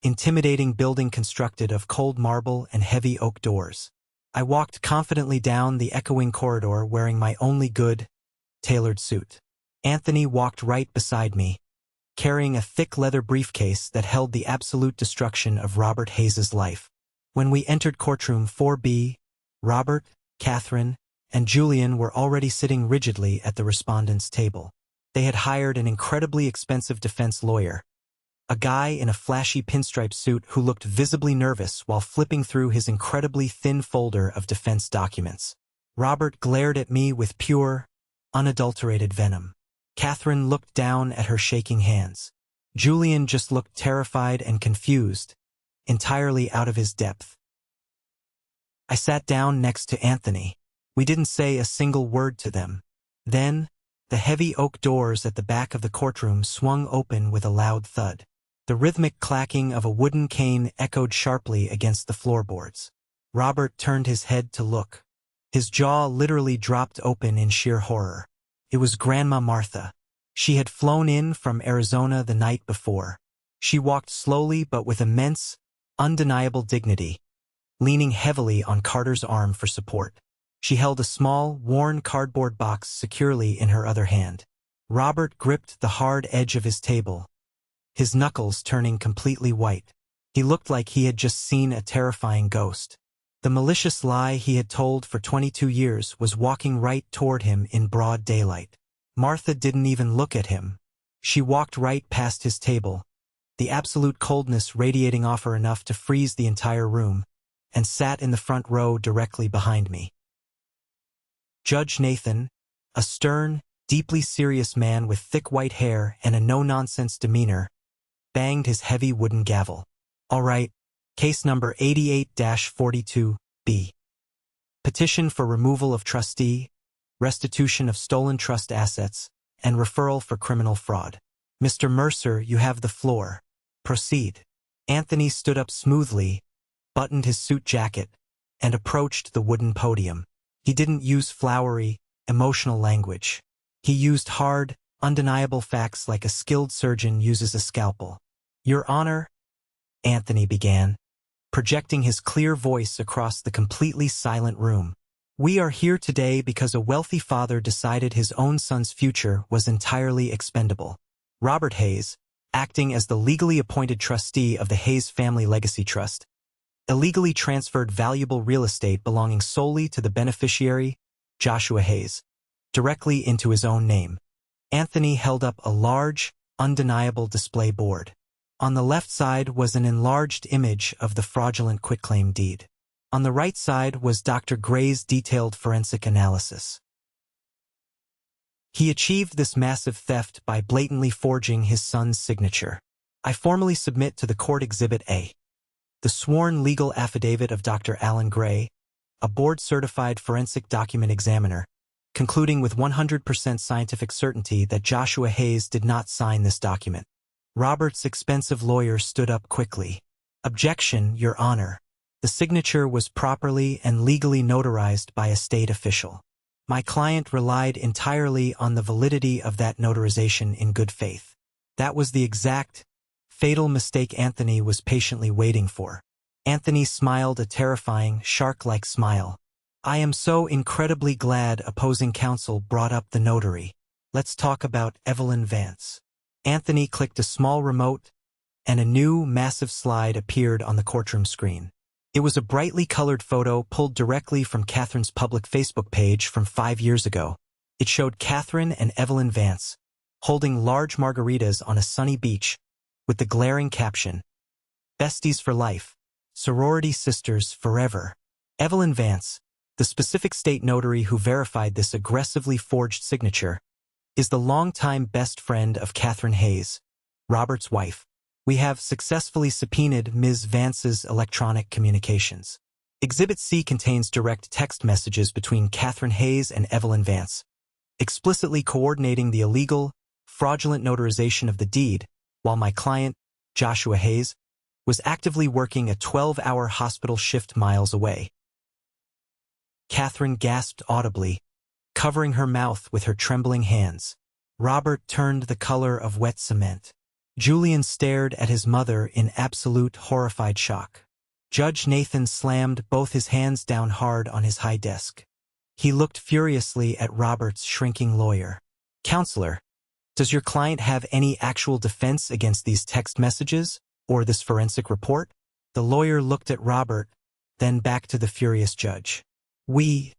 intimidating building constructed of cold marble and heavy oak doors. I walked confidently down the echoing corridor wearing my only good, tailored suit. Anthony walked right beside me, carrying a thick leather briefcase that held the absolute destruction of Robert Hayes's life. When we entered courtroom 4B, Robert, Catherine, and Julian were already sitting rigidly at the respondents' table. They had hired an incredibly expensive defense lawyer, a guy in a flashy pinstripe suit who looked visibly nervous while flipping through his incredibly thin folder of defense documents. Robert glared at me with pure, unadulterated venom. Catherine looked down at her shaking hands. Julian just looked terrified and confused, entirely out of his depth. I sat down next to Anthony. We didn't say a single word to them. Then, The heavy oak doors at the back of the courtroom swung open with a loud thud. The rhythmic clacking of a wooden cane echoed sharply against the floorboards. Robert turned his head to look. His jaw literally dropped open in sheer horror. It was Grandma Martha. She had flown in from Arizona the night before. She walked slowly but with immense, undeniable dignity, leaning heavily on Carter's arm for support. She held a small, worn cardboard box securely in her other hand. Robert gripped the hard edge of his table, his knuckles turning completely white. He looked like he had just seen a terrifying ghost. The malicious lie he had told for 22 years was walking right toward him in broad daylight. Martha didn't even look at him. She walked right past his table, the absolute coldness radiating off her enough to freeze the entire room, and sat in the front row directly behind me. Judge Nathan, a stern, deeply serious man with thick white hair and a no-nonsense demeanor, banged his heavy wooden gavel. All right, case number 88-42B. Petition for removal of trustee, restitution of stolen trust assets, and referral for criminal fraud. Mr. Mercer, you have the floor. Proceed. Anthony stood up smoothly, buttoned his suit jacket, and approached the wooden podium. He didn't use flowery, emotional language. He used hard, undeniable facts like a skilled surgeon uses a scalpel. Your Honor, Anthony began, projecting his clear voice across the completely silent room. We are here today because a wealthy father decided his own son's future was entirely expendable. Robert Hayes, acting as the legally appointed trustee of the Hayes Family Legacy Trust, illegally transferred valuable real estate belonging solely to the beneficiary, Joshua Hayes, directly into his own name. Anthony held up a large, undeniable display board. On the left side was an enlarged image of the fraudulent quitclaim deed. On the right side was Dr. Gray's detailed forensic analysis. He achieved this massive theft by blatantly forging his son's signature. I formally submit to the Court Exhibit A, the sworn legal affidavit of Dr. Alan Gray, a board-certified forensic document examiner, concluding with 100% scientific certainty that Joshua Hayes did not sign this document. Robert's expensive lawyer stood up quickly. Objection, Your Honor. The signature was properly and legally notarized by a state official. My client relied entirely on the validity of that notarization in good faith. That was the exact, fatal mistake Anthony was patiently waiting for. Anthony smiled a terrifying, shark-like smile. I am so incredibly glad opposing counsel brought up the notary. Let's talk about Evelyn Vance. Anthony clicked a small remote, and a new, massive slide appeared on the courtroom screen. It was a brightly colored photo pulled directly from Catherine's public Facebook page from 5 years ago. It showed Catherine and Evelyn Vance, holding large margaritas on a sunny beach, with the glaring caption, Besties for life, sorority sisters forever. Evelyn Vance, the specific state notary who verified this aggressively forged signature, is the longtime best friend of Catherine Hayes, Robert's wife. We have successfully subpoenaed Ms. Vance's electronic communications. Exhibit C contains direct text messages between Catherine Hayes and Evelyn Vance, explicitly coordinating the illegal, fraudulent notarization of the deed, while my client, Joshua Hayes, was actively working a 12-hour hospital shift miles away. Catherine gasped audibly, covering her mouth with her trembling hands. Robert turned the color of wet cement. Julian stared at his mother in absolute horrified shock. Judge Nathan slammed both his hands down hard on his high desk. He looked furiously at Robert's shrinking lawyer. Counselor, does your client have any actual defense against these text messages or this forensic report? The lawyer looked at Robert, then back to the furious judge. We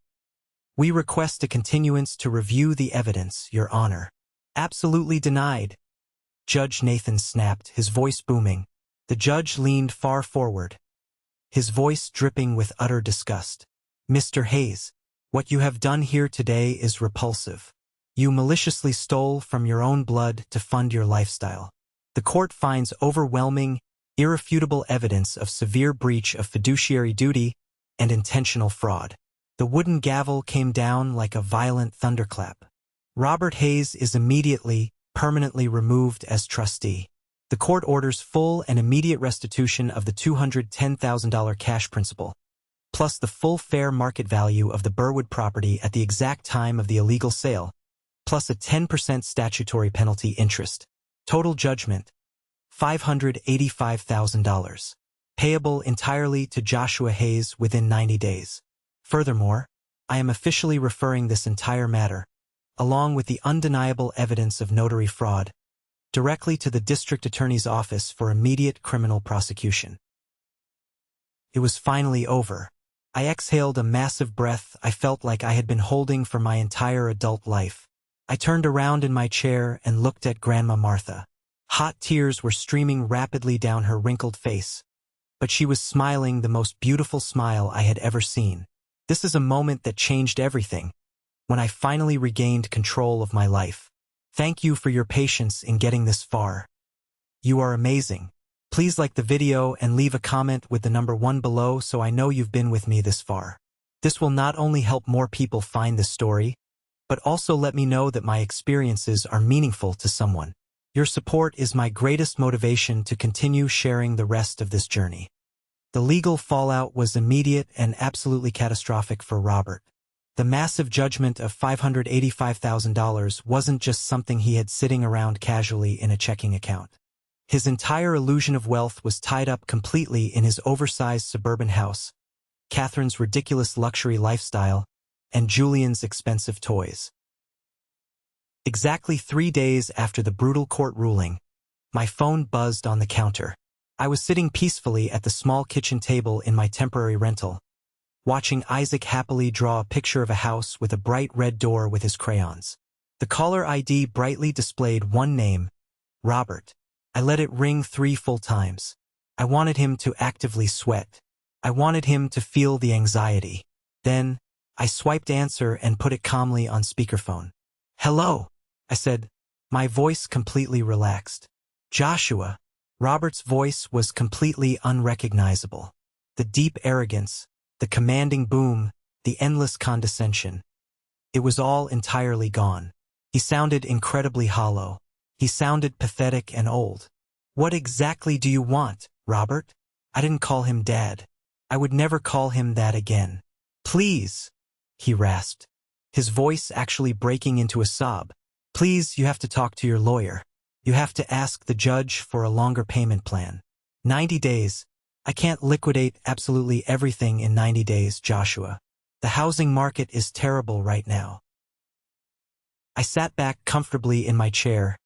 request a continuance to review the evidence, Your Honor. Absolutely denied. Judge Nathan snapped, his voice booming. The judge leaned far forward, his voice dripping with utter disgust. Mr. Hayes, what you have done here today is repulsive. You maliciously stole from your own blood to fund your lifestyle. The court finds overwhelming, irrefutable evidence of severe breach of fiduciary duty and intentional fraud. The wooden gavel came down like a violent thunderclap. Robert Hayes is immediately, permanently removed as trustee. The court orders full and immediate restitution of the $210,000 cash principal, plus the full fair market value of the Burwood property at the exact time of the illegal sale, plus a 10% statutory penalty interest. Total judgment, $585,000. Payable entirely to Joshua Hayes within 90 days. Furthermore, I am officially referring this entire matter, along with the undeniable evidence of notary fraud, directly to the District Attorney's Office for immediate criminal prosecution. It was finally over. I exhaled a massive breath I felt like I had been holding for my entire adult life. I turned around in my chair and looked at Grandma Martha. Hot tears were streaming rapidly down her wrinkled face, but she was smiling the most beautiful smile I had ever seen. This is a moment that changed everything, when I finally regained control of my life. Thank you for your patience in getting this far. You are amazing. Please like the video and leave a comment with the number 1 below so I know you've been with me this far. This will not only help more people find this story, but also let me know that my experiences are meaningful to someone. Your support is my greatest motivation to continue sharing the rest of this journey. The legal fallout was immediate and absolutely catastrophic for Robert. The massive judgment of $585,000 wasn't just something he had sitting around casually in a checking account. His entire illusion of wealth was tied up completely in his oversized suburban house, Catherine's ridiculous luxury lifestyle, and Julian's expensive toys. Exactly 3 days after the brutal court ruling, my phone buzzed on the counter. I was sitting peacefully at the small kitchen table in my temporary rental, watching Isaac happily draw a picture of a house with a bright red door with his crayons. The caller ID brightly displayed one name, Robert. I let it ring 3 full times. I wanted him to actively sweat. I wanted him to feel the anxiety. Then, I swiped answer and put it calmly on speakerphone. "Hello," I said, my voice completely relaxed. "Joshua." Robert's voice was completely unrecognizable. The deep arrogance, the commanding boom, the endless condescension. It was all entirely gone. He sounded incredibly hollow. He sounded pathetic and old. "What exactly do you want, Robert?" I didn't call him Dad. I would never call him that again. "Please," he rasped, his voice actually breaking into a sob. "Please, you have to talk to your lawyer. You have to ask the judge for a longer payment plan. 90 days. I can't liquidate absolutely everything in 90 days, Joshua. The housing market is terrible right now." I sat back comfortably in my chair,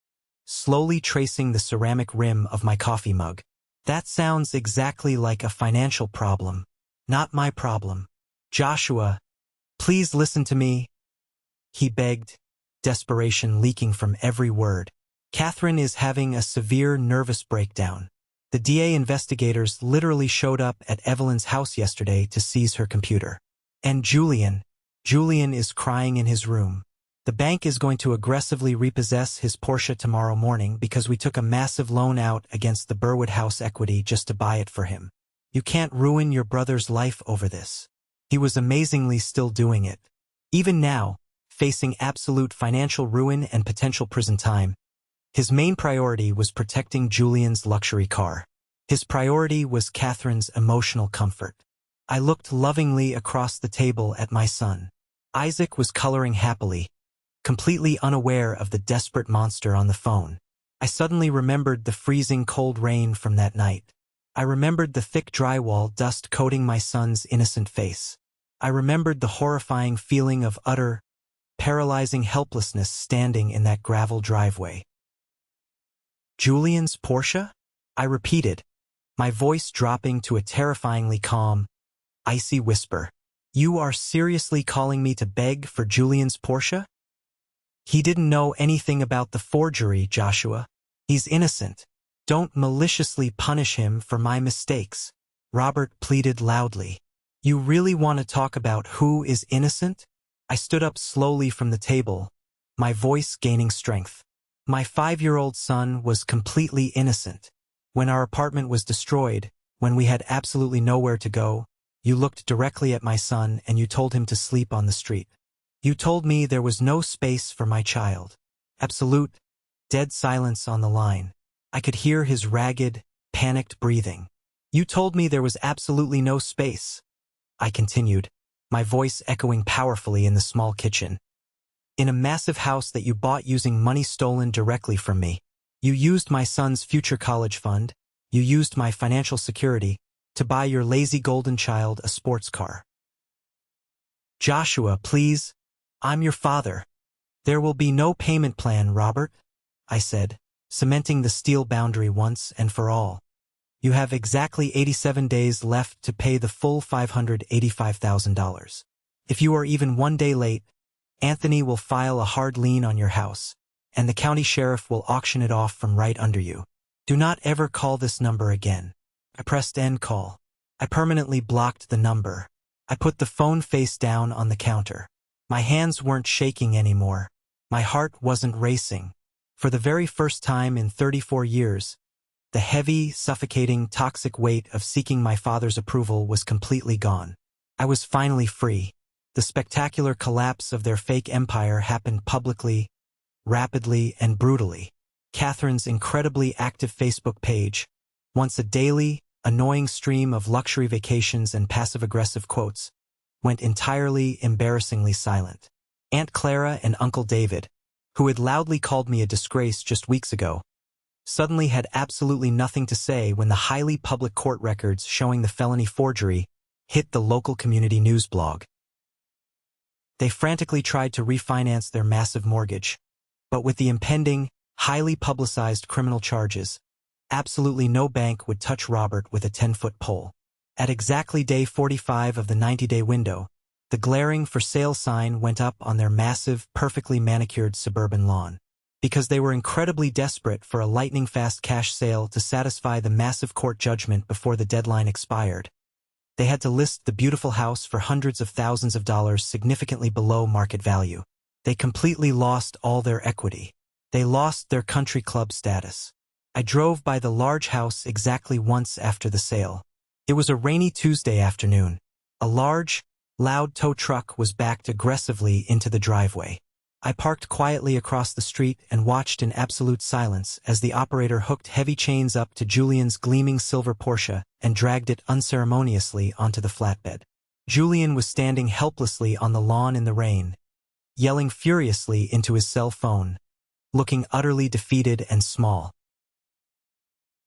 slowly tracing the ceramic rim of my coffee mug. "That sounds exactly like a financial problem. Not my problem. Joshua, please listen to me," he begged, desperation leaking from every word. "Catherine is having a severe nervous breakdown. The DA investigators literally showed up at Evelyn's house yesterday to seize her computer. And Julian is crying in his room. The bank is going to aggressively repossess his Porsche tomorrow morning because we took a massive loan out against the Burwood house equity just to buy it for him. You can't ruin your brother's life over this." He was amazingly still doing it. Even now, facing absolute financial ruin and potential prison time, his main priority was protecting Julian's luxury car. His priority was Catherine's emotional comfort. I looked lovingly across the table at my son. Isaac was coloring happily, completely unaware of the desperate monster on the phone. I suddenly remembered the freezing cold rain from that night. I remembered the thick drywall dust coating my son's innocent face. I remembered the horrifying feeling of utter, paralyzing helplessness standing in that gravel driveway. "Julian's Porsche?" I repeated, my voice dropping to a terrifyingly calm, icy whisper. "You are seriously calling me to beg for Julian's Porsche?" "He didn't know anything about the forgery, Joshua. He's innocent. Don't maliciously punish him for my mistakes," Robert pleaded loudly. "You really want to talk about who is innocent?" I stood up slowly from the table, my voice gaining strength. "My 5-year-old son was completely innocent. When our apartment was destroyed, when we had absolutely nowhere to go, you looked directly at my son and you told him to sleep on the street. You told me there was no space for my child. Absolute, dead silence on the line. I could hear his ragged, panicked breathing. You told me there was absolutely no space. I continued, my voice echoing powerfully in the small kitchen. In a massive house that you bought using money stolen directly from me. You used my son's future college fund. You used my financial security to buy your lazy golden child a sports car. Joshua, please. I'm your father. There will be no payment plan, Robert, I said, cementing the steel boundary once and for all. You have exactly 87 days left to pay the full $585,000. If you are even 1 day late, Anthony will file a hard lien on your house, and the county sheriff will auction it off from right under you. Do not ever call this number again. I pressed end call. I permanently blocked the number. I put the phone face down on the counter. My hands weren't shaking anymore. My heart wasn't racing. For the very first time in 34 years, the heavy, suffocating, toxic weight of seeking my father's approval was completely gone. I was finally free. The spectacular collapse of their fake empire happened publicly, rapidly, and brutally. Catherine's incredibly active Facebook page, once a daily, annoying stream of luxury vacations and passive-aggressive quotes, went entirely embarrassingly silent. Aunt Clara and Uncle David, who had loudly called me a disgrace just weeks ago, suddenly had absolutely nothing to say when the highly public court records showing the felony forgery hit the local community news blog. They frantically tried to refinance their massive mortgage, but with the impending, highly publicized criminal charges, absolutely no bank would touch Robert with a 10-foot pole. At exactly day 45 of the 90-day window, the glaring for sale sign went up on their massive, perfectly manicured suburban lawn. Because they were incredibly desperate for a lightning-fast cash sale to satisfy the massive court judgment before the deadline expired, they had to list the beautiful house for hundreds of thousands of dollars significantly below market value. They completely lost all their equity. They lost their country club status. I drove by the large house exactly once after the sale. It was a rainy Tuesday afternoon. A large, loud tow truck was backed aggressively into the driveway. I parked quietly across the street and watched in absolute silence as the operator hooked heavy chains up to Julian's gleaming silver Porsche and dragged it unceremoniously onto the flatbed. Julian was standing helplessly on the lawn in the rain, yelling furiously into his cell phone, looking utterly defeated and small.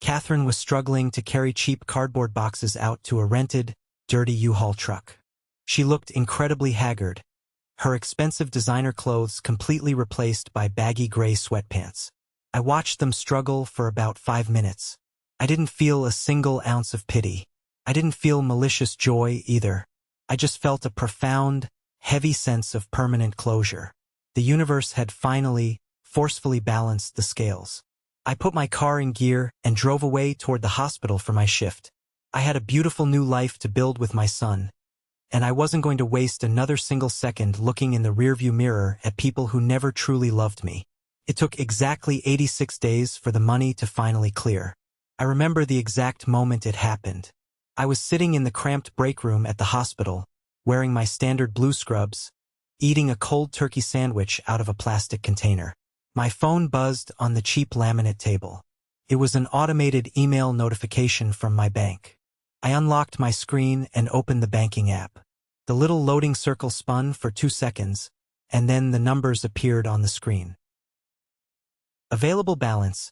Catherine was struggling to carry cheap cardboard boxes out to a rented, dirty U-Haul truck. She looked incredibly haggard, her expensive designer clothes completely replaced by baggy gray sweatpants. I watched them struggle for about 5 minutes. I didn't feel a single ounce of pity. I didn't feel malicious joy either. I just felt a profound, heavy sense of permanent closure. The universe had finally, forcefully balanced the scales. I put my car in gear and drove away toward the hospital for my shift. I had a beautiful new life to build with my son, and I wasn't going to waste another single second looking in the rearview mirror at people who never truly loved me. It took exactly 86 days for the money to finally clear. I remember the exact moment it happened. I was sitting in the cramped break room at the hospital, wearing my standard blue scrubs, eating a cold turkey sandwich out of a plastic container. My phone buzzed on the cheap laminate table. It was an automated email notification from my bank. I unlocked my screen and opened the banking app. The little loading circle spun for 2 seconds, and then the numbers appeared on the screen. Available balance,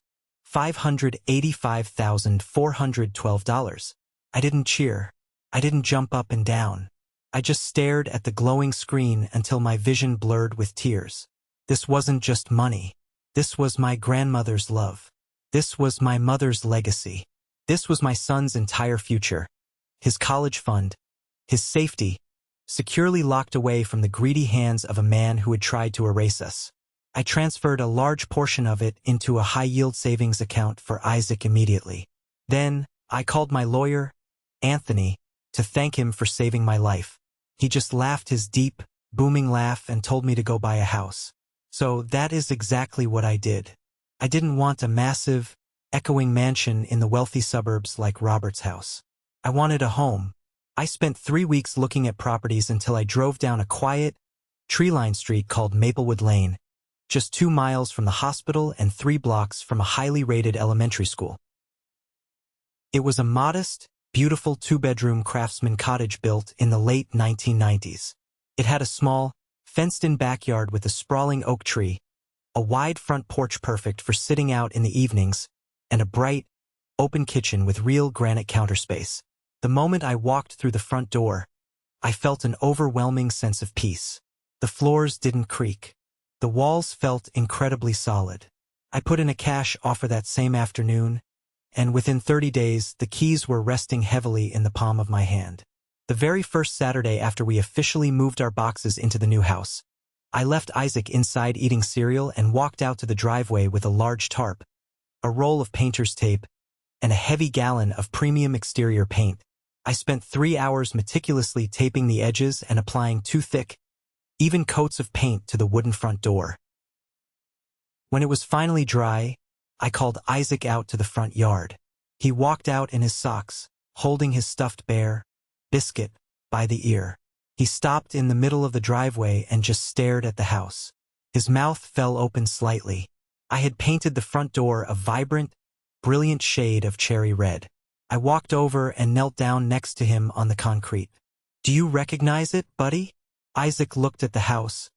$585,412. I didn't cheer. I didn't jump up and down. I just stared at the glowing screen until my vision blurred with tears. This wasn't just money. This was my grandmother's love. This was my mother's legacy. This was my son's entire future. His college fund. His safety. Securely locked away from the greedy hands of a man who had tried to erase us. I transferred a large portion of it into a high-yield savings account for Isaac immediately. Then, I called my lawyer, Anthony, to thank him for saving my life. He just laughed his deep, booming laugh and told me to go buy a house. So that is exactly what I did. I didn't want a massive, echoing mansion in the wealthy suburbs like Robert's house. I wanted a home. I spent 3 weeks looking at properties until I drove down a quiet, tree-lined street called Maplewood Lane, just 2 miles from the hospital and 3 blocks from a highly rated elementary school. It was a modest, beautiful 2-bedroom craftsman cottage built in the late 1990s. It had a small, fenced-in backyard with a sprawling oak tree, a wide front porch perfect for sitting out in the evenings, and a bright, open kitchen with real granite counter space. The moment I walked through the front door, I felt an overwhelming sense of peace. The floors didn't creak. The walls felt incredibly solid. I put in a cash offer that same afternoon, and within 30 days, the keys were resting heavily in the palm of my hand. The very first Saturday after we officially moved our boxes into the new house, I left Isaac inside eating cereal and walked out to the driveway with a large tarp, a roll of painter's tape, and a heavy gallon of premium exterior paint. I spent 3 hours meticulously taping the edges and applying 2 thick, even coats of paint to the wooden front door. When it was finally dry, I called Isaac out to the front yard. He walked out in his socks, holding his stuffed bear, Biscuit, by the ear. He stopped in the middle of the driveway and just stared at the house. His mouth fell open slightly. I had painted the front door a vibrant, brilliant shade of cherry red. I walked over and knelt down next to him on the concrete. "Do you recognize it, buddy?" Isaac looked at the house,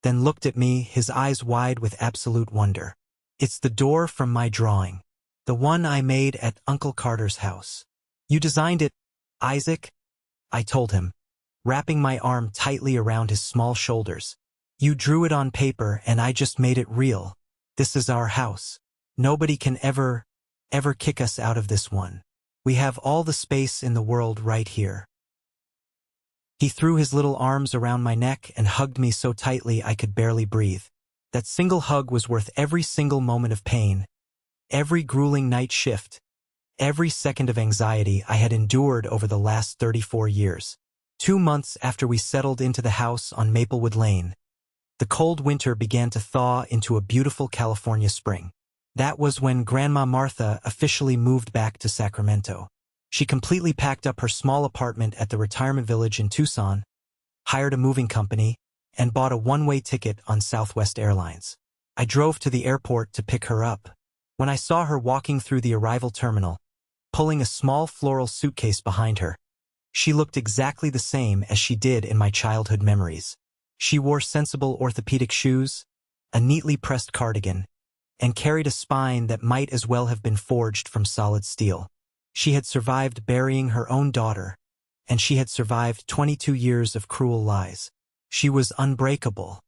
then looked at me, his eyes wide with absolute wonder. "It's the door from my drawing. The one I made at Uncle Carter's house." "You designed it, Isaac?" I told him, wrapping my arm tightly around his small shoulders. "You drew it on paper and I just made it real. This is our house. Nobody can ever kick us out of this one. We have all the space in the world right here." He threw his little arms around my neck and hugged me so tightly I could barely breathe. That single hug was worth every single moment of pain, every grueling night shift, every second of anxiety I had endured over the last 34 years. 2 months after we settled into the house on Maplewood Lane, the cold winter began to thaw into a beautiful California spring. That was when Grandma Martha officially moved back to Sacramento. She completely packed up her small apartment at the retirement village in Tucson, hired a moving company, and bought a one-way ticket on Southwest Airlines. I drove to the airport to pick her up. When I saw her walking through the arrival terminal, pulling a small floral suitcase behind her, she looked exactly the same as she did in my childhood memories. She wore sensible orthopedic shoes, a neatly pressed cardigan, and carried a spine that might as well have been forged from solid steel. She had survived burying her own daughter, and she had survived 22 years of cruel lies. She was unbreakable.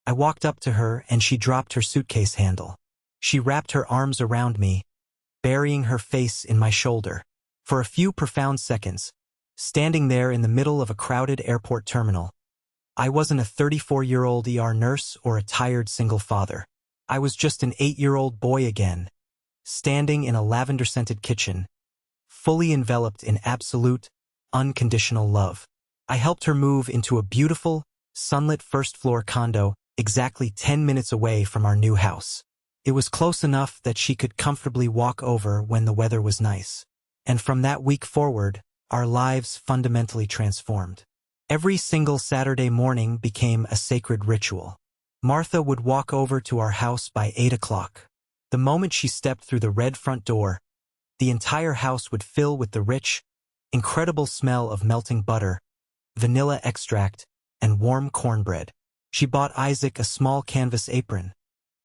I walked up to her and she dropped her suitcase handle. She wrapped her arms around me, burying her face in my shoulder. For a few profound seconds, standing there in the middle of a crowded airport terminal, I wasn't a 34-year-old ER nurse or a tired single father. I was just an 8-year-old boy again, standing in a lavender-scented kitchen, fully enveloped in absolute, unconditional love. I helped her move into a beautiful, sunlit first-floor condo exactly 10 minutes away from our new house. It was close enough that she could comfortably walk over when the weather was nice. And from that week forward, our lives fundamentally transformed. Every single Saturday morning became a sacred ritual. Martha would walk over to our house by 8 o'clock. The moment she stepped through the red front door, the entire house would fill with the rich, incredible smell of melting butter, vanilla extract, and warm cornbread. She bought Isaac a small canvas apron,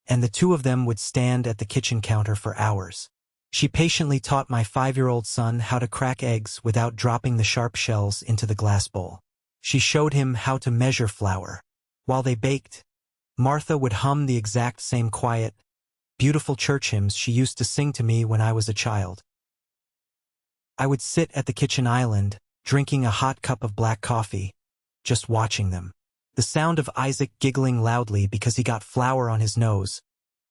and the two of them would stand at the kitchen counter for hours. She patiently taught my 5-year-old son how to crack eggs without dropping the sharp shells into the glass bowl. She showed him how to measure flour. While they baked, Martha would hum the exact same quiet, beautiful church hymns she used to sing to me when I was a child. I would sit at the kitchen island, drinking a hot cup of black coffee, just watching them. The sound of Isaac giggling loudly because he got flour on his nose,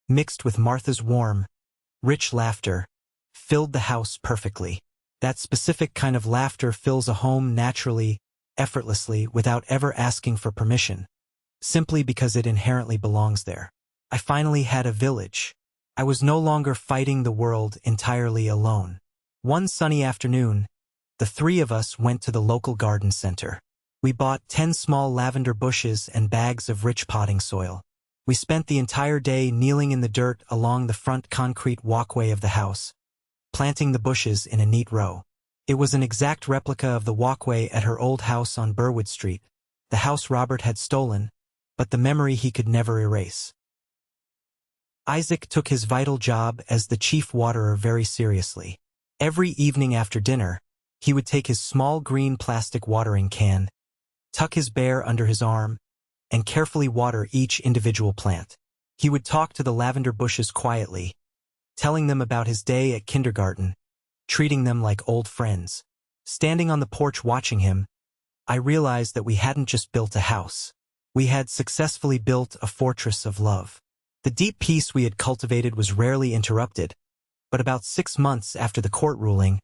mixed with Martha's warm, rich laughter, filled the house perfectly. That specific kind of laughter fills a home naturally, effortlessly, without ever asking for permission, simply because it inherently belongs there. I finally had a village. I was no longer fighting the world entirely alone. One sunny afternoon, the three of us went to the local garden center. We bought 10 small lavender bushes and bags of rich potting soil. We spent the entire day kneeling in the dirt along the front concrete walkway of the house, planting the bushes in a neat row. It was an exact replica of the walkway at her old house on Burwood Street, the house Robert had stolen, but the memory he could never erase. Isaac took his vital job as the chief waterer very seriously. Every evening after dinner, he would take his small green plastic watering can, tuck his bear under his arm, and carefully water each individual plant. He would talk to the lavender bushes quietly, telling them about his day at kindergarten, treating them like old friends. Standing on the porch watching him, I realized that we hadn't just built a house. We had successfully built a fortress of love. The deep peace we had cultivated was rarely interrupted, but about 6 months after the court ruling,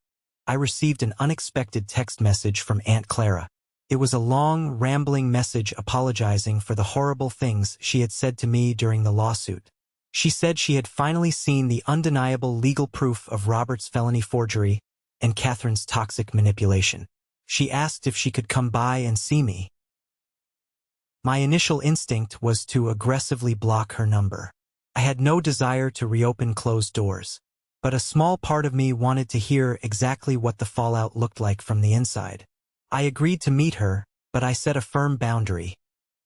I received an unexpected text message from Aunt Clara. It was a long, rambling message apologizing for the horrible things she had said to me during the lawsuit. She said she had finally seen the undeniable legal proof of Robert's felony forgery and Catherine's toxic manipulation. She asked if she could come by and see me. My initial instinct was to aggressively block her number. I had no desire to reopen closed doors, but a small part of me wanted to hear exactly what the fallout looked like from the inside. I agreed to meet her, but I set a firm boundary.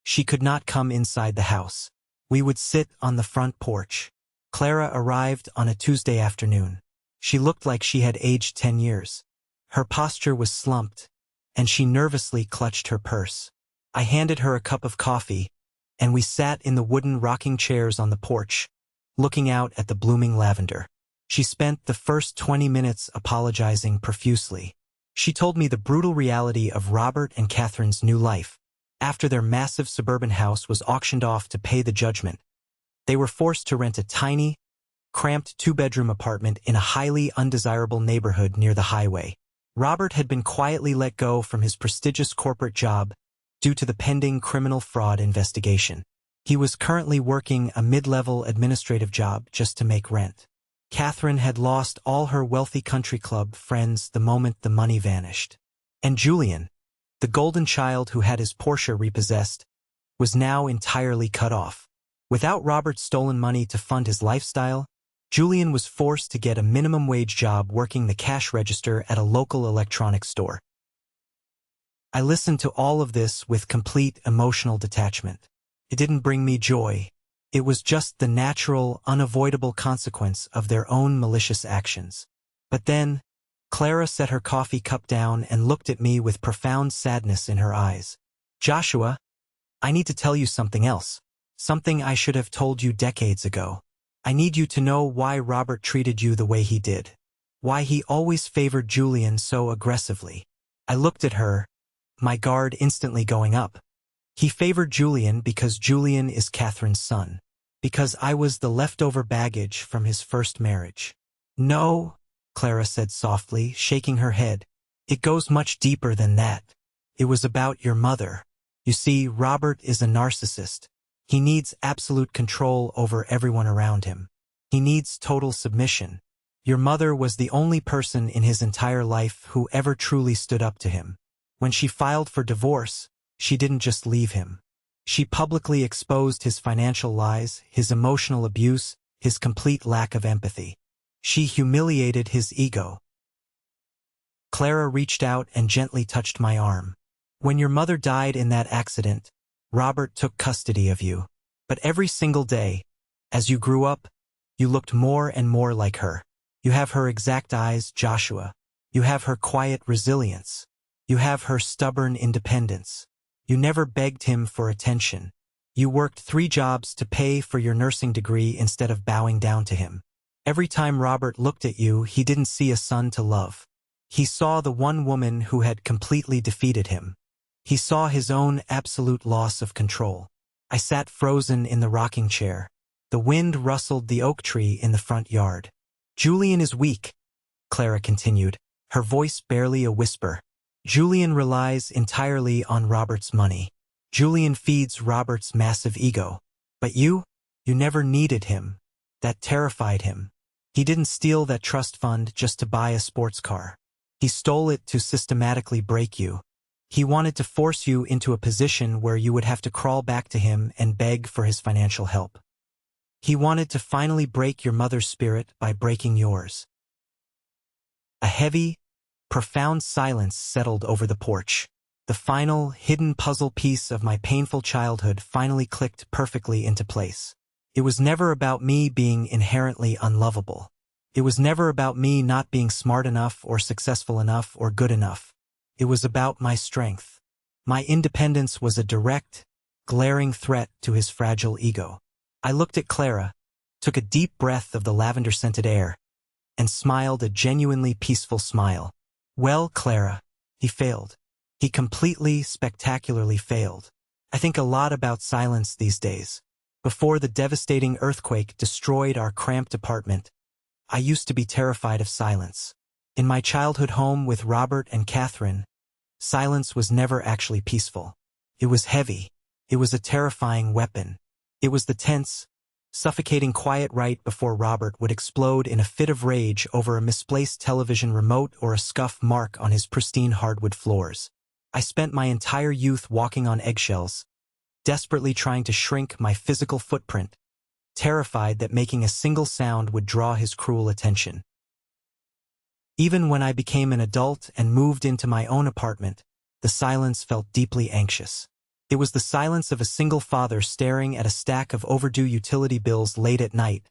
She could not come inside the house. We would sit on the front porch. Clara arrived on a Tuesday afternoon. She looked like she had aged 10 years. Her posture was slumped, and she nervously clutched her purse. I handed her a cup of coffee, and we sat in the wooden rocking chairs on the porch, looking out at the blooming lavender. She spent the first 20 minutes apologizing profusely. She told me the brutal reality of Robert and Catherine's new life. After their massive suburban house was auctioned off to pay the judgment, they were forced to rent a tiny, cramped 2-bedroom apartment in a highly undesirable neighborhood near the highway. Robert had been quietly let go from his prestigious corporate job due to the pending criminal fraud investigation. He was currently working a mid-level administrative job just to make rent. Catherine had lost all her wealthy country club friends the moment the money vanished. And Julian, the golden child who had his Porsche repossessed, was now entirely cut off. Without Robert's stolen money to fund his lifestyle, Julian was forced to get a minimum wage job working the cash register at a local electronics store. I listened to all of this with complete emotional detachment. It didn't bring me joy. It was just the natural, unavoidable consequence of their own malicious actions. But then, Clara set her coffee cup down and looked at me with profound sadness in her eyes. "Joshua, I need to tell you something else. Something I should have told you decades ago. I need you to know why Robert treated you the way he did. Why he always favored Julian so aggressively." I looked at her, my guard instantly going up. He favored Julian because Julian is Catherine's son. Because I was the leftover baggage from his first marriage. "No," Clara said softly, shaking her head. "It goes much deeper than that. It was about your mother. You see, Robert is a narcissist. He needs absolute control over everyone around him. He needs total submission. Your mother was the only person in his entire life who ever truly stood up to him. When she filed for divorce, she didn't just leave him. She publicly exposed his financial lies, his emotional abuse, his complete lack of empathy. She humiliated his ego." Clara reached out and gently touched my arm. "When your mother died in that accident, Robert took custody of you. But every single day, as you grew up, you looked more and more like her. You have her exact eyes, Joshua. You have her quiet resilience. You have her stubborn independence. You never begged him for attention. You worked 3 jobs to pay for your nursing degree instead of bowing down to him. Every time Robert looked at you, he didn't see a son to love. He saw the one woman who had completely defeated him. He saw his own absolute loss of control." I sat frozen in the rocking chair. The wind rustled the oak tree in the front yard. "Julian is weak," Clara continued, her voice barely a whisper. "Julian relies entirely on Robert's money. Julian feeds Robert's massive ego. But you never needed him. That terrified him. He didn't steal that trust fund just to buy a sports car. He stole it to systematically break you. He wanted to force you into a position where you would have to crawl back to him and beg for his financial help. He wanted to finally break your mother's spirit by breaking yours. A heavy, profound silence settled over the porch. The final, hidden puzzle piece of my painful childhood finally clicked perfectly into place. It was never about me being inherently unlovable. It was never about me not being smart enough or successful enough or good enough. It was about my strength. My independence was a direct, glaring threat to his fragile ego. I looked at Clara, took a deep breath of the lavender-scented air, and smiled a genuinely peaceful smile. Well, Clara, he failed. He completely, spectacularly failed. I think a lot about silence these days. Before the devastating earthquake destroyed our cramped apartment, I used to be terrified of silence. In my childhood home with Robert and Catherine, silence was never actually peaceful. It was heavy. It was a terrifying weapon. It was the tense, suffocating quiet right before Robert would explode in a fit of rage over a misplaced television remote or a scuff mark on his pristine hardwood floors. I spent my entire youth walking on eggshells, desperately trying to shrink my physical footprint, terrified that making a single sound would draw his cruel attention. Even when I became an adult and moved into my own apartment, the silence felt deeply anxious. It was the silence of a single father staring at a stack of overdue utility bills late at night,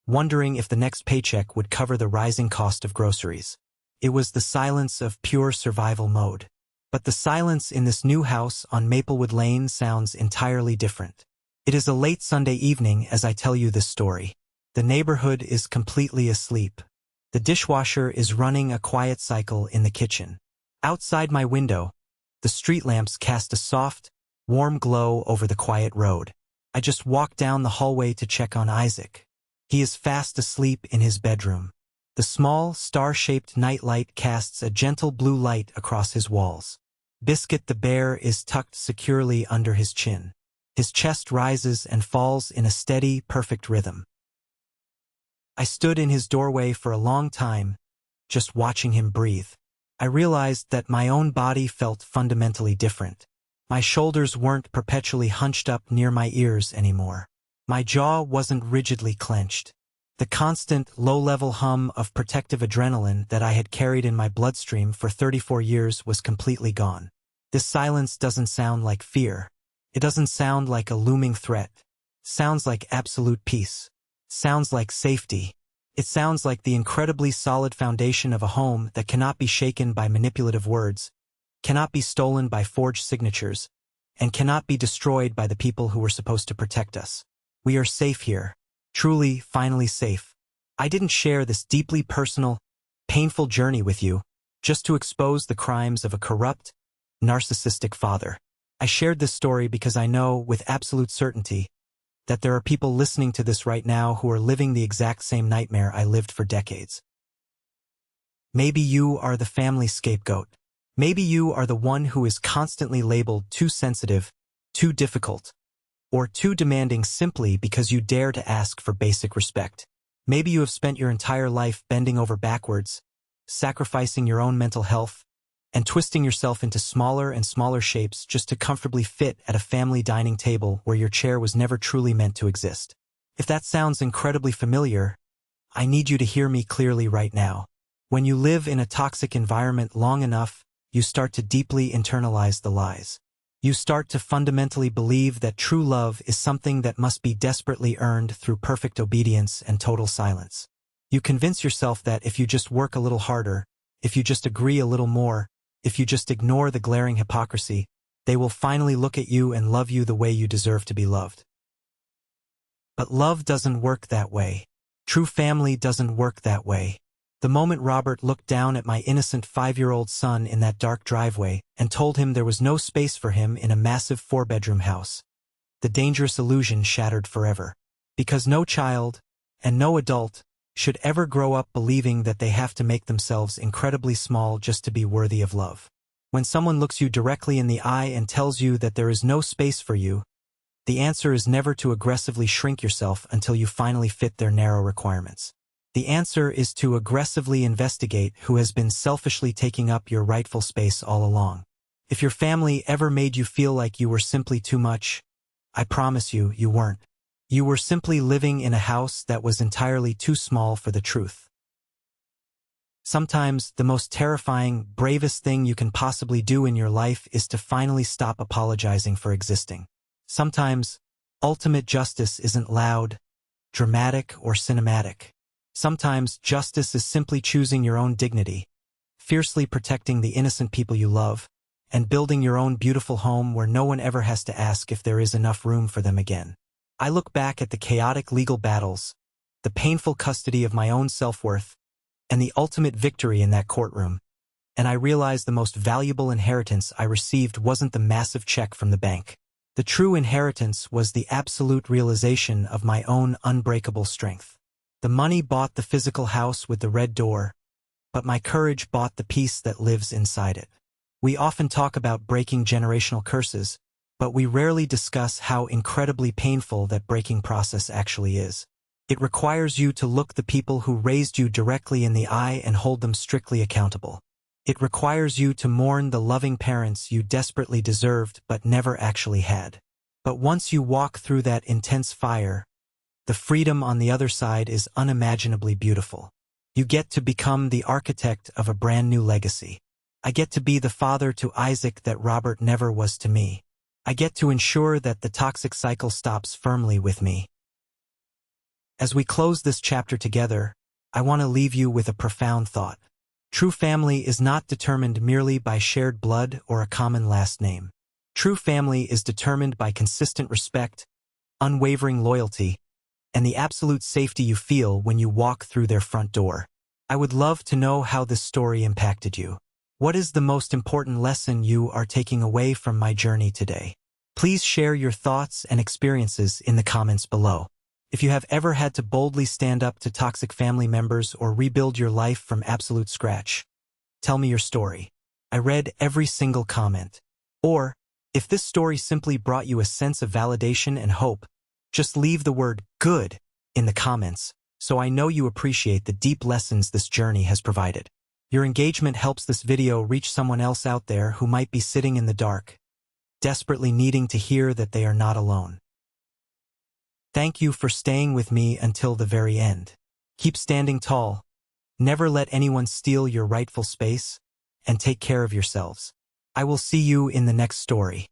wondering if the next paycheck would cover the rising cost of groceries. It was the silence of pure survival mode. But the silence in this new house on Maplewood Lane sounds entirely different. It is a late Sunday evening as I tell you this story. The neighborhood is completely asleep. The dishwasher is running a quiet cycle in the kitchen. Outside my window, the street lamps cast a soft, warm glow over the quiet road. I just walked down the hallway to check on Isaac. He is fast asleep in his bedroom. The small, star-shaped nightlight casts a gentle blue light across his walls. Biscuit the bear is tucked securely under his chin. His chest rises and falls in a steady, perfect rhythm. I stood in his doorway for a long time, just watching him breathe. I realized that my own body felt fundamentally different. My shoulders weren't perpetually hunched up near my ears anymore. My jaw wasn't rigidly clenched. The constant, low-level hum of protective adrenaline that I had carried in my bloodstream for 34 years was completely gone. This silence doesn't sound like fear. It doesn't sound like a looming threat. It sounds like absolute peace. It sounds like safety. It sounds like the incredibly solid foundation of a home that cannot be shaken by manipulative words, cannot be stolen by forged signatures, and cannot be destroyed by the people who were supposed to protect us. We are safe here. Truly, finally safe. I didn't share this deeply personal, painful journey with you, just to expose the crimes of a corrupt, narcissistic father. I shared this story because I know, with absolute certainty, that there are people listening to this right now who are living the exact same nightmare I lived for decades. Maybe you are the family scapegoat. Maybe you are the one who is constantly labeled too sensitive, too difficult, or too demanding simply because you dare to ask for basic respect. Maybe you have spent your entire life bending over backwards, sacrificing your own mental health, and twisting yourself into smaller and smaller shapes just to comfortably fit at a family dining table where your chair was never truly meant to exist. If that sounds incredibly familiar, I need you to hear me clearly right now. When you live in a toxic environment long enough, you start to deeply internalize the lies. You start to fundamentally believe that true love is something that must be desperately earned through perfect obedience and total silence. You convince yourself that if you just work a little harder, if you just agree a little more, if you just ignore the glaring hypocrisy, they will finally look at you and love you the way you deserve to be loved. But love doesn't work that way. True family doesn't work that way. The moment Robert looked down at my innocent 5-year-old son in that dark driveway and told him there was no space for him in a massive 4-bedroom house, the dangerous illusion shattered forever. Because no child, and no adult, should ever grow up believing that they have to make themselves incredibly small just to be worthy of love. When someone looks you directly in the eye and tells you that there is no space for you, the answer is never to aggressively shrink yourself until you finally fit their narrow requirements. The answer is to aggressively investigate who has been selfishly taking up your rightful space all along. If your family ever made you feel like you were simply too much, I promise you, you weren't. You were simply living in a house that was entirely too small for the truth. Sometimes, the most terrifying, bravest thing you can possibly do in your life is to finally stop apologizing for existing. Sometimes, ultimate justice isn't loud, dramatic, or cinematic. Sometimes, justice is simply choosing your own dignity, fiercely protecting the innocent people you love, and building your own beautiful home where no one ever has to ask if there is enough room for them again. I look back at the chaotic legal battles, the painful custody of my own self-worth, and the ultimate victory in that courtroom, and I realize the most valuable inheritance I received wasn't the massive check from the bank. The true inheritance was the absolute realization of my own unbreakable strength. The money bought the physical house with the red door, but my courage bought the peace that lives inside it. We often talk about breaking generational curses, but we rarely discuss how incredibly painful that breaking process actually is. It requires you to look the people who raised you directly in the eye and hold them strictly accountable. It requires you to mourn the loving parents you desperately deserved but never actually had. But once you walk through that intense fire, the freedom on the other side is unimaginably beautiful. You get to become the architect of a brand new legacy. I get to be the father to Isaac that Robert never was to me. I get to ensure that the toxic cycle stops firmly with me. As we close this chapter together, I want to leave you with a profound thought. True family is not determined merely by shared blood or a common last name. True family is determined by consistent respect, unwavering loyalty, and the absolute safety you feel when you walk through their front door. I would love to know how this story impacted you. What is the most important lesson you are taking away from my journey today? Please share your thoughts and experiences in the comments below. If you have ever had to boldly stand up to toxic family members or rebuild your life from absolute scratch, tell me your story. I read every single comment. Or, if this story simply brought you a sense of validation and hope, just leave the word "good" in the comments, so I know you appreciate the deep lessons this journey has provided. Your engagement helps this video reach someone else out there who might be sitting in the dark, desperately needing to hear that they are not alone. Thank you for staying with me until the very end. Keep standing tall, never let anyone steal your rightful space, and take care of yourselves. I will see you in the next story.